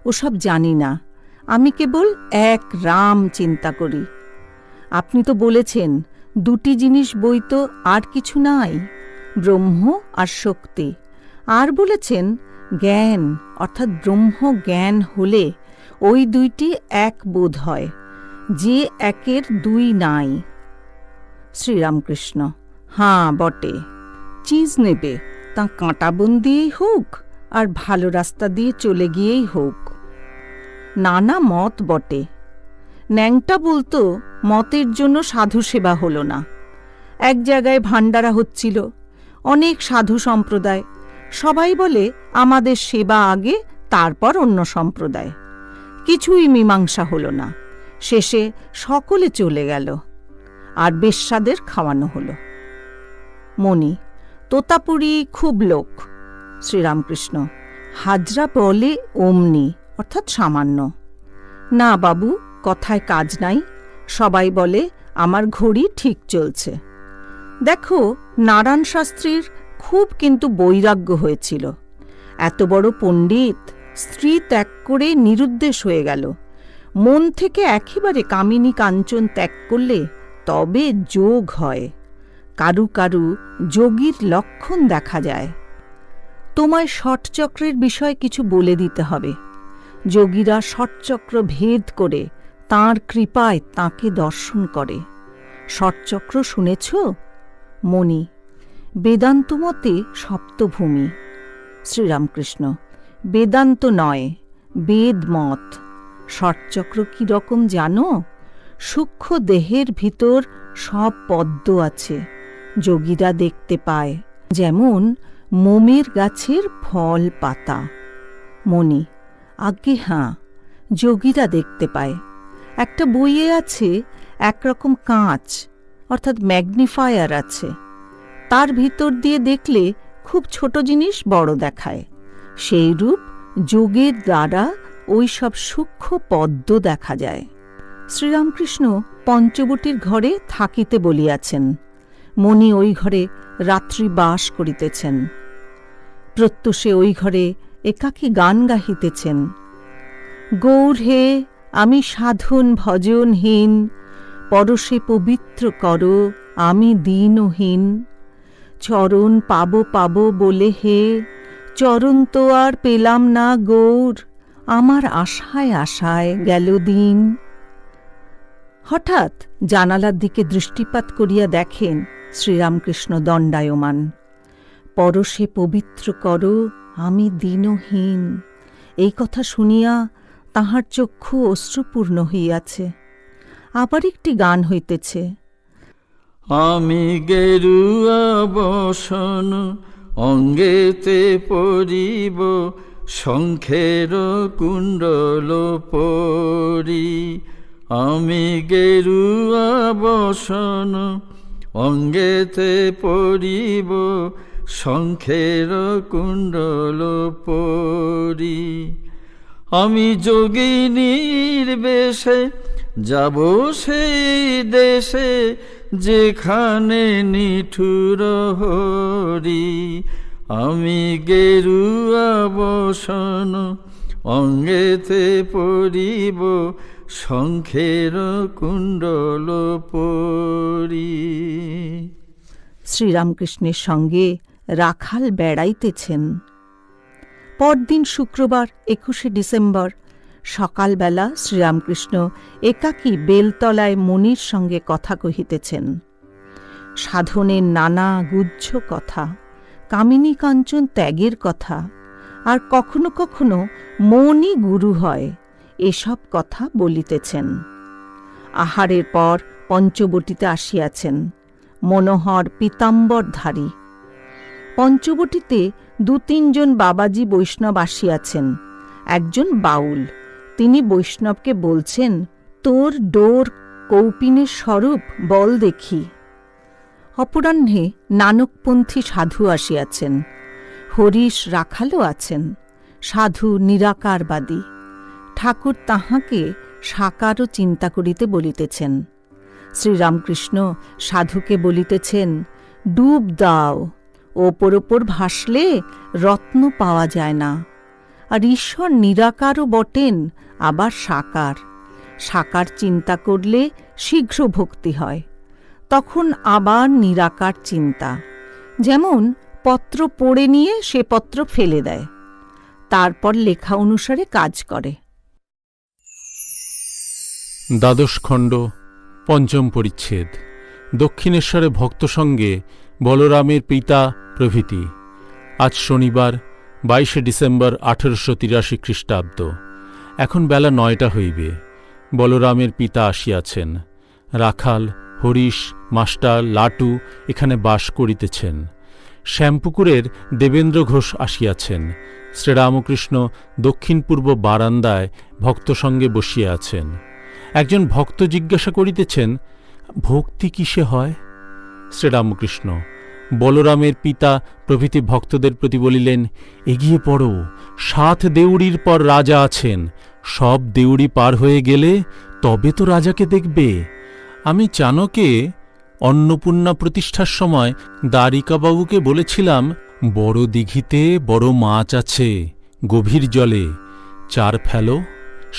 ওসব জানি না। আমি কেবল এক রাম চিন্তা করি। আপনি তো বলেছেন দুটি জিনিস বই তো আর কিছু নাই, ব্রহ্ম আর শক্তি। আর বলেছেন জ্ঞান অর্থাৎ ব্রহ্ম জ্ঞান হলে ওই দুইটি এক বোধ হয়, যে একের দুই নাই। শ্রীরামকৃষ্ণ: হাঁ বটে। চিজ নেবে তা কাঁটাবন দিয়েই হোক আর ভালো রাস্তা দিয়ে চলে গিয়েই হোক। নানা মত বটে। ন্যাংটা বলতো মতের জন্য সাধু সেবা হলো না। এক জায়গায় ভাণ্ডারা হচ্ছিল, অনেক সাধু সম্প্রদায়, সবাই বলে আমাদের সেবা আগে, তারপর অন্য সম্প্রদায়। কিছুই মীমাংসা হলো না। শেষে সকলে চলে গেল, আর বেশ্যাদের খাওয়ানো হলো। মণি: তোতাপুরি খুব লোক। শ্রীরামকৃষ্ণ: হাজরা বলে অমনি, অর্থাৎ সামান্য। না বাবু, কথায় কাজ নাই। সবাই বলে আমার ঘড়ি ঠিক চলছে। দেখো, নারায়ণ শাস্ত্রীর খুব কিন্তু বৈরাগ্য হয়েছিল। এত বড় পণ্ডিত স্ত্রী ত্যাগ করে নিরুদ্দেশ হয়ে গেল। মন থেকে একেবারে কামিনী কাঞ্চন ত্যাগ করলে তবে যোগ হয়। কারু কারু যোগীর লক্ষণ দেখা যায়। তোমায় ষটচক্রের বিষয়ে কিছু বলে দিতে হবে। যোগীরা ষটচক্র ভেদ করে তাঁর কৃপায় তাঁকে দর্শন করে। ষটচক্র শুনেছ? মণি: বেদান্ত মতে সপ্তভূমি। শ্রীরামকৃষ্ণ: বেদান্ত নয়, বেদমত। ষটচক্র কি রকম জানো? সূক্ষ্ম দেহের ভিতর সব পদ্ম আছে, যোগীরা দেখতে পায়, যেমন মোমের গাছের ফল পাতা। মণি: আজ্ঞে হাঁ, যোগীরা দেখতে পায়। একটা বইয়ে আছে একরকম কাঁচ অর্থাৎ ম্যাগনিফায়ার আছে, তার ভিতর দিয়ে দেখলে খুব ছোট জিনিস বড় দেখায়। সেই রূপ যোগের দ্বারা ওই সব সূক্ষ্ম পদ্ম দেখা যায়। শ্রীরামকৃষ্ণ পঞ্চবটীর ঘরে থাকিতে বলিয়াছেন। মণি ওই ঘরে রাত্রি বাস করিতেছেন। প্রত্যুষে ওই ঘরে একাকী গান গাহিতেছেন। গৌর হে, আমি সাধন ভজনহীন, পরশে পবিত্র কর আমি দীনহীন। চরণ পাবো পাবো বলে হে, চরণ তো আর পেলাম না গৌর, আমার আশায় আশায় গেল দিন। হঠাৎ জানালার দিকে দৃষ্টিপাত করিয়া দেখেন শ্রীরামকৃষ্ণ দণ্ডায়মান। পরশে পবিত্র কর আমি দীনহীন, এই কথা শুনিয়া তাহার চক্ষু অশ্রুপূর্ণ হইয়াছে। আবার একটি গান হইতেছে। আমি গেরুয়া বসন অঙ্গেতে পরিব, শঙ্খের কুণ্ডল পরি। আমি গেরুয়া বসন অঙ্গেতে পরিব, শঙ্খের কুণ্ডল পরি। আমি যোগিনীর বেশে যাব সেই দেশে, যেখানে নিঠুর হরি। আমি গেরুয়া বসন অঙ্গেতে পরিব, শঙ্খের কুণ্ডল পরি। শ্রীরামকৃষ্ণের সঙ্গে রাখাল বেড়াইতেছেন। পরদিন শুক্রবার 21শে ডিসেম্বর সকালবেলা শ্রীরামকৃষ্ণ একাকী বেলতলায় মণির সঙ্গে কথা কহিতেছেন। সাধনের নানা গুহ্য কথা, কামিনী কাঞ্চন ত্যাগের কথা, আর কখনো কখনো মনই গুরু হয়, এসব কথা বলিতেছেন। আহারের পর পঞ্চবটীতে আসিয়াছেন। মনোহর পীতাম্বরধারী। পঞ্চবটীতে 2-3 বাবাজি বৈষ্ণব আসিয়াছেন। একজন বাউল, তিনি বৈষ্ণবকে বলছেন, তোর ডোর কৌপিনের স্বরূপ বল দেখি। অপরাহ্নে নানকপন্থী সাধু আসিয়াছেন। হরিশ রাখালও আছেন। সাধু নিরাকারবাদী। ঠাকুর তাহাকে সাকারও চিন্তা করিতে বলিতেছেন। শ্রীরামকৃষ্ণ সাধুকে বলিতেছেন, ডুব দাও, ওপর ওপর ভাসলে রত্ন পাওয়া যায় না। আর ঈশ্বর নিরাকারও বটেন, আবার সাকার। সাকার চিন্তা করলে শীঘ্র ভক্তি হয়, তখন আবার নিরাকার চিন্তা। যেমন পত্র পড়ে নিয়ে সে পত্র ফেলে দেয়, তারপর লেখা অনুসারে কাজ করে। দ্বাদশ খণ্ড, পঞ্চম পরিচ্ছেদ। দক্ষিণেশ্বরে ভক্ত সঙ্গে বলরামের পিতা প্রভৃতি। আজ শনিবার 22 ডিসেম্বর 1883 খ্রিস্টাব্দ। এখন বেলা 9টা হইবে। বলরামের পিতা আসিয়াছেন। রাখাল, হরিশ, মাস্টার, লাটু এখানে বাস করিতেছেন। শ্যামপুকুরের দেবেন্দ্র ঘোষ আসিয়াছেন। শ্রীরামকৃষ্ণ দক্ষিণ পূর্ব বারান্দায় ভক্ত সঙ্গে বসিয়া আছেন। একজন ভক্ত জিজ্ঞাসা করিতেছেন, ভক্তি কিসে হয়? শ্রীরামকৃষ্ণ বলরামের পিতা প্রভৃতি ভক্তদের প্রতি বলিলেন, এগিয়ে পড়ো, 7 দেউড়ির পর রাজা আছেন। সব দেউড়ি পার হয়ে গেলে তবে তো রাজাকে দেখবে। আমি চাণকে অন্নপূর্ণা প্রতিষ্ঠার সময় দ্বারিকাবাবুকে বলেছিলাম, বড় দিঘিতে বড় মাছ আছে, গভীর জলে, চার ফেলো,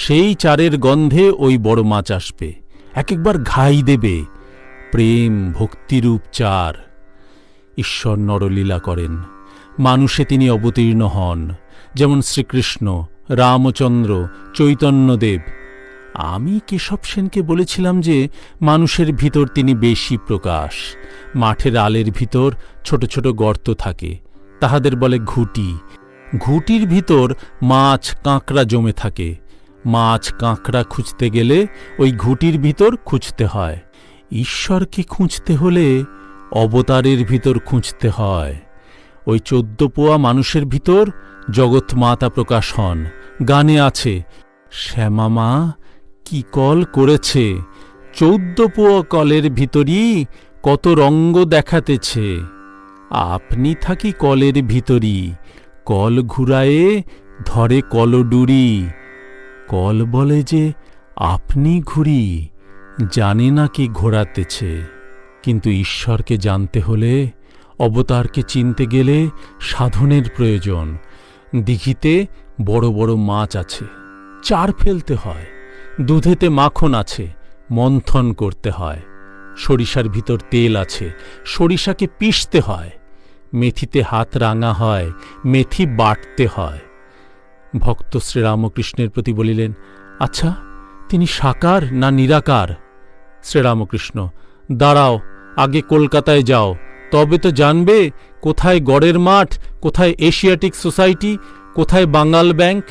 সেই চারের গন্ধে ওই বড় মাছ আসবে, একবার ঘাই দেবে। প্রেম ভক্তিরূপ চার। ঈশ্বর নরলীলা করেন, মানুষে তিনি অবতীর্ণ হন, যেমন শ্রীকৃষ্ণ, রামচন্দ্র, চৈতন্যদেব। আমি কেশব সেনকে বলেছিলাম যে মানুষের ভিতর তিনি বেশি প্রকাশ। মাঠের আলের ভিতর ছোট ছোট গর্ত থাকে, তাহাদের বলে ঘুঁটি। ঘুঁটির ভিতর মাছ কাঁকড়া জমে থাকে। মাছ কাঁকড়া খুঁজতে গেলে ওই ঘুঁটির ভিতর খুঁজতে হয়। ঈশ্বরকে খুঁজতে হলে অবতারের ভিতর খুঁজতে হয়। ওই 14 পোয়া মানুষের ভিতর জগৎমাতা প্রকাশ হন। গানে আছে, শ্যামামা কি কল করেছে, 14 পোয়া কলের ভিতরই কত রঙ্গ দেখাতেছে। আপনি থাকি কলের ভিতরই, কল ঘুরায়ে ধরে কলডুরি। কল বলে যে আপনি ঘুরি, জানে না কি ঘোরাতেছে। কিন্তু ঈশ্বরকে জানতে হলে, অবতারকে চিনতে গেলে সাধনের প্রয়োজন। দিঘিতে বড় বড় মাছ আছে, চার ফেলতে হয়। দুধেতে মাখন আছে, মন্থন করতে হয়। সরিষার ভিতর তেল আছে, সরিষাকে পিষতে হয়। মেথিতে হাত রাঙা হয়, মেথি বাটতে হয়। ভক্ত শ্রীরামকৃষ্ণের প্রতি বলিলেন, আচ্ছা তিনি সাকার না নিরাকার? শ্রীরামকৃষ্ণ, দাঁড়াও, আগে কলকাতায় যাও, তবে তো জানবে কোথায় গড়ের মাঠ, কোথায় এশিয়াটিক সোসাইটি, কোথায় বাঙাল ব্যাংক।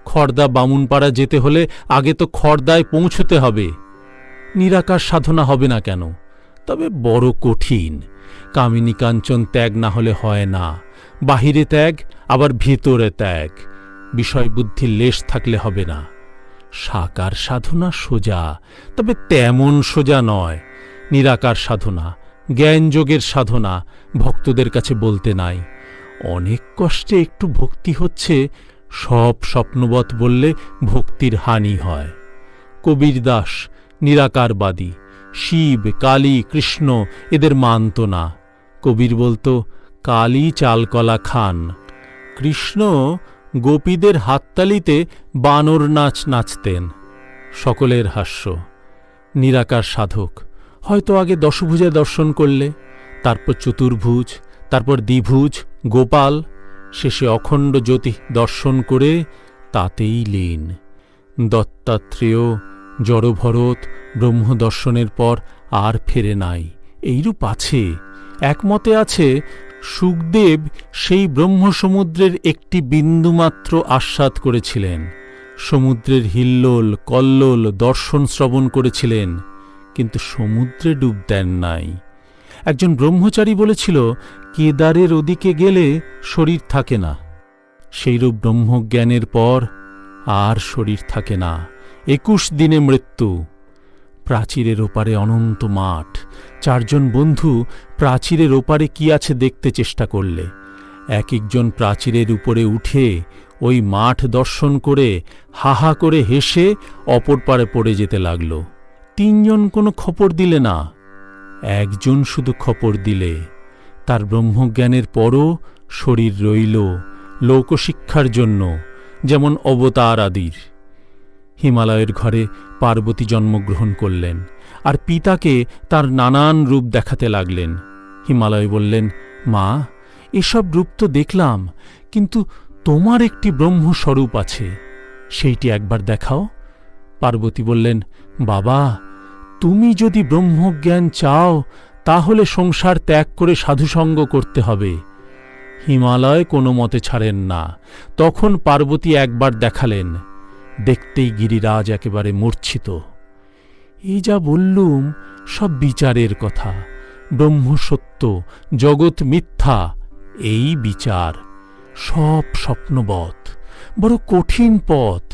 খড়দা বামুনপাড়া যেতে হলে আগে তো খড়দায় পৌঁছতে হবে। নিরাকার সাধনা হবে না কেন? তবে বড় কঠিন। কামিনী কাঞ্চন ত্যাগ না হলে হয় না। বাহিরে ত্যাগ, আবার ভিতরে ত্যাগ। বিষয় বুদ্ধির লেশ থাকলে হবে না। সাকার সাধনা সোজা, তবে তেমন সোজা নয়। নিরাকার সাধনা, জ্ঞানযোগের সাধনা ভক্তদের কাছে বলতে নাই। অনেক কষ্টে একটু ভক্তি হচ্ছে, সব স্বপ্নবৎ বললে ভক্তির হানি হয়। কবীর দাস নিরাকারবাদী, শিব, কালী, কৃষ্ণ এদের মানত না। কবীর বলতো, কালী চালকলা খান। কৃষ্ণ গোপীদের হাততালিতে বানর নাচ নাচতেন। সকলের হাস্য। নিরাকার সাধক হয়তো আগে দশভুজা দর্শন করলে, তারপর চতুর্ভুজ, তারপর দ্বিভুজ, গোপাল, শেষে অখণ্ড জ্যোতি দর্শন করে তাতেই লীন। দত্তাত্রেয়, জড়ভরত ব্রহ্মদর্শনের পর আর ফেরে নাই। এইরূপ আছে। একমতে আছে, সুখদেব সেই ব্রহ্মসমুদ্রের একটি বিন্দুমাত্র আস্বাদ করেছিলেন। সমুদ্রের হিল্লোল কল্লোল দর্শন শ্রবণ করেছিলেন, কিন্তু সমুদ্রে ডুব দেন নাই। একজন ব্রহ্মচারী বলেছিল, কেদারের ওদিকে গেলে শরীর থাকে না। সেইরূপ ব্রহ্মজ্ঞানের পর আর শরীর থাকে না। 21 দিনে মৃত্যু। প্রাচীরের ওপারে অনন্ত মাঠ। 4 জন বন্ধু প্রাচীরের ওপারে কি আছে দেখতে চেষ্টা করলে। এক একজন প্রাচীরের উপরে উঠে ওই মাঠ দর্শন করে হাহা করে হেসে অপর পারে পড়ে যেতে লাগল। 3 জন কোনো খবর দিলে না। একজন শুধু খবর দিলে। তার ব্রহ্মজ্ঞানের পরও শরীর রইল লোকশিক্ষার জন্য, যেমন অবতার আদির। হিমালয়ের ঘরে পার্বতী জন্মগ্রহণ করলেন, আর পিতাকে তার নানান রূপ দেখাতে লাগলেন। হিমালয় বললেন, মা, এসব রূপ তো দেখলাম, কিন্তু তোমার একটি ব্রহ্মস্বরূপ আছে, সেইটি একবার দেখাও। পার্বতী বললেন, বাবা, তুমি যদি ব্রহ্মজ্ঞান চাও তাহলে সংসার ত্যাগ করে সাধুসঙ্গ করতে হবে। হিমালয় কোনো মতে ছাড়েন না। তখন পার্বতী একবার দেখালেন, দেখতেই গিরিরাজ একেবারে মূর্ছিত। এই যা বললুম সব বিচারের কথা। ব্রহ্ম সত্য, জগৎ মিথ্যা, এই বিচার। সব স্বপ্নবৎ, বড় কঠিন পথ।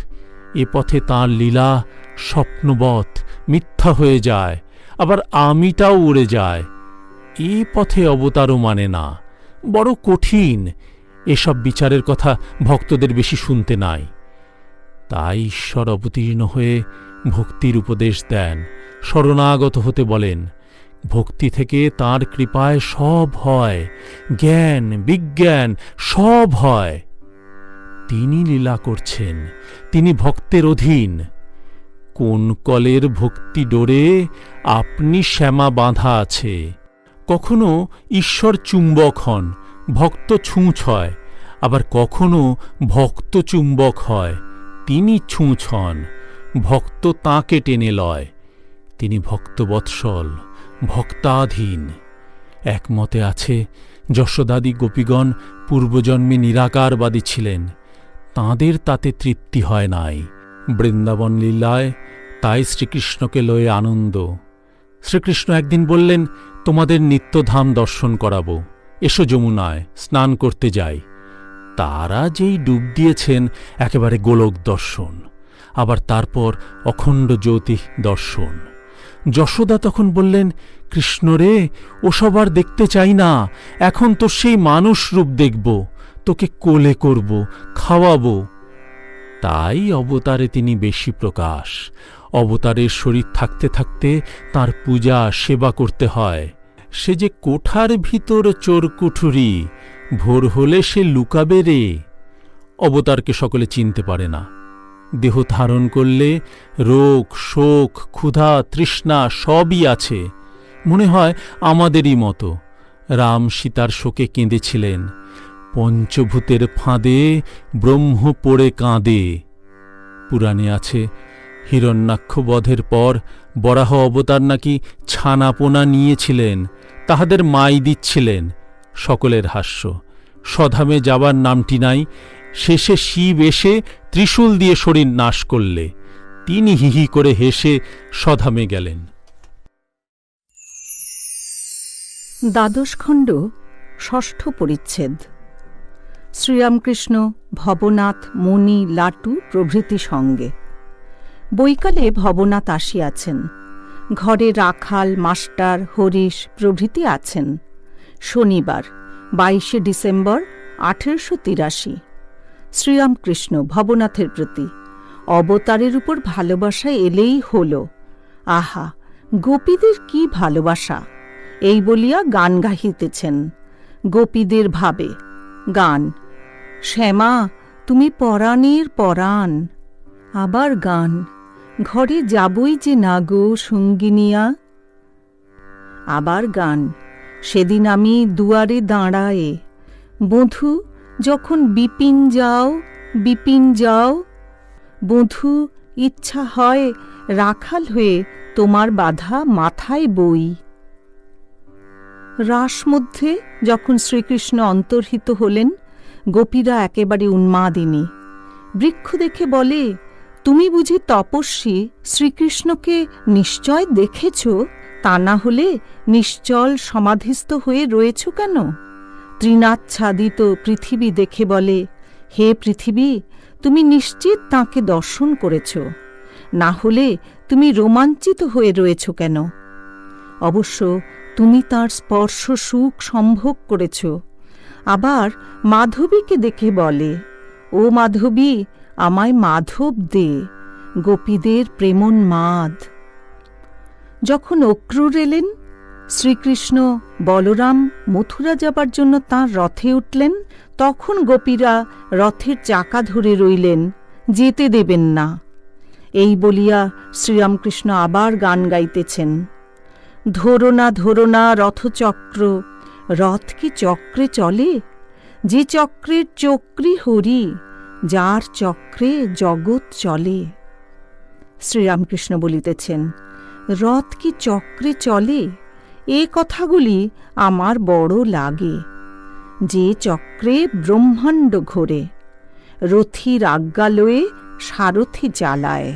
এ পথে তাঁর লীলা স্বপ্নবৎ, মিথ্যা হয়ে যায়, আবার আমিটাও উড়ে যায়। এ পথে অবতারও মানে না, বড় কঠিন। এসব বিচারের কথা ভক্তদের বেশি শুনতে নাই। তাই ঈশ্বর অবতীর্ণ হয়ে ভক্তির উপদেশ দেন, শরণাগত হতে বলেন। ভক্তি থেকে তাঁর কৃপায় সব হয়, জ্ঞান বিজ্ঞান সব হয়। তিনি লীলা করছেন, তিনি ভক্তের অধীন। কোন কলের ভক্তি ডোরে আপনি শ্যামা বাঁধা আছে। কখনো ঈশ্বর চুম্বক হন, ভক্ত ছুঁচ হয়, আবার কখনো ভক্ত চুম্বক হয়, তিনি ছুঁচ হন, ভক্ত তাঁকে টেনে লয়। তিনি ভক্তবৎসল, ভক্তাধীন। একমতে আছে যশোদাদি গোপীগণ পূর্বজন্মে নিরাকারবাদী ছিলেন, তাঁদের তাতে তৃপ্তি হয় নাই। বৃন্দাবন লীলায় তাই শ্রীকৃষ্ণকে লয়ে আনন্দ। শ্রীকৃষ্ণ একদিন বললেন, তোমাদের নিত্যধাম দর্শন করাবো, এসো যমুনায় স্নান করতে যাই। তারা যেই ডুব দিয়েছেন একেবারে গোলক দর্শন, আবার তারপর অখণ্ড জ্যোতি দর্শন। যশোদা তখন বললেন, কৃষ্ণ রে, ওসব আর দেখতে চাই না, এখন তো সেই মানুষ রূপ দেখব, তোকে কোলে করব, খাওয়াবো। তাই অবতারে তিনি বেশি প্রকাশ। অবতারের শরীর থাকতে থাকতে তার পূজা সেবা করতে হয়। সে যে কোঠার ভিতর চোরকুঠুরি, ভোর হলে সে লুকাবে রে। অবতারকে সকলে চিনতে পারে না। দেহ ধারণ করলে রোগ, শোক, ক্ষুধা, তৃষ্ণা সবই আছে। মনে হয় আমাদেরই মতো। রাম সীতার শোকে কেঁদেছিলেন, পঞ্চভূতের ফাঁদে ব্রহ্ম পড়ে কাঁদে। পুরাণে আছে, হিরণ্যাক্ষ বধের পর বরাহ অবতার নাকি ছানাপোনা নিয়েছিলেন, তাহাদের মাই দিচ্ছিলেন। সকলের হাস্য। স্বধামে যাবার নামটি নাই। শেষে শিব এসে ত্রিশূল দিয়ে শরীর নাশ করলে তিনি হিহি করে হেসে স্বধামে গেলেন। দ্বাদশ খণ্ড, ষষ্ঠ পরিচ্ছেদ। শ্রীরামকৃষ্ণ ভবনাথ, মণি, লাটু প্রভৃতি সঙ্গে। বৈকালে ভবনাথ আসিয়াছেন। ঘরে রাখাল, মাস্টার, হরিশ প্রভৃতি আছেন। শনিবার 22শে ডিসেম্বর 1883। শ্রীরামকৃষ্ণ ভবনাথের প্রতি, অবতারের উপর ভালোবাসা এলেই হল। আহা, গোপীদের কি ভালোবাসা! এই বলিয়া গান গাহিতেছেন। গোপীদের ভাবে গান, শ্যামা তুমি পরাণের পরাণ। আবার গান, ঘরে যাবই যে না গো সঙ্গিনিয়া। আবার গান, সেদিন আমি দুয়ারে দাঁড়ায়ে, বধূ যখন বিপিন যাও, বিপিন যাও। বধূ ইচ্ছা হয় রাখাল হয়ে তোমার বাধা মাথায় বই। রাস মধ্যে যখন শ্রীকৃষ্ণ অন্তর্হিত হলেন, গোপীরা একেবারে উন্মাদিনী। বৃক্ষ দেখে বলে, তুমি বুঝি তপস্বী শ্রীকৃষ্ণকে নিশ্চয় দেখেছ? তা না হলে নিশ্চল সমাধিস্থ হয়ে রয়েছ কেন? তৃণাচ্ছাদিত পৃথিবী দেখে বলে, হে পৃথিবী, তুমি নিশ্চিত তাঁকে দর্শন করেছ, না হলে তুমি রোমাঞ্চিত হয়ে রয়েছ কেন? অবশ্য তুমি তাঁর স্পর্শ সুখ সম্ভোগ করেছ। আবার মাধবীকে দেখে বলে, ও মাধবী, আমায় মাধব দে, গোপীদের প্রেমোন্মাদ। যখন অক্রূর এলেন, শ্রীকৃষ্ণ বলরাম মথুরা যাবার জন্য তাঁর রথে উঠলেন, তখন গোপীরা রথের চাকা ধরে রইলেন, যেতে দেবেন না। এই বলিয়া শ্রীরামকৃষ্ণ আবার গান গাইতেছেন, ধরো না রথচক্র, রথ কি চক্রে চলে? যে চক্রের চক্রী হরি, যার চক্রে জগৎ চলে। শ্রীরামকৃষ্ণ বলিতেছেন, রথ কি চক্রে চলে? এ কথাগুলি আমার বড় লাগে। যে চক্রে ব্রহ্মাণ্ড ঘোরে, রথীর আজ্ঞা লয়ে সারথি চালায়।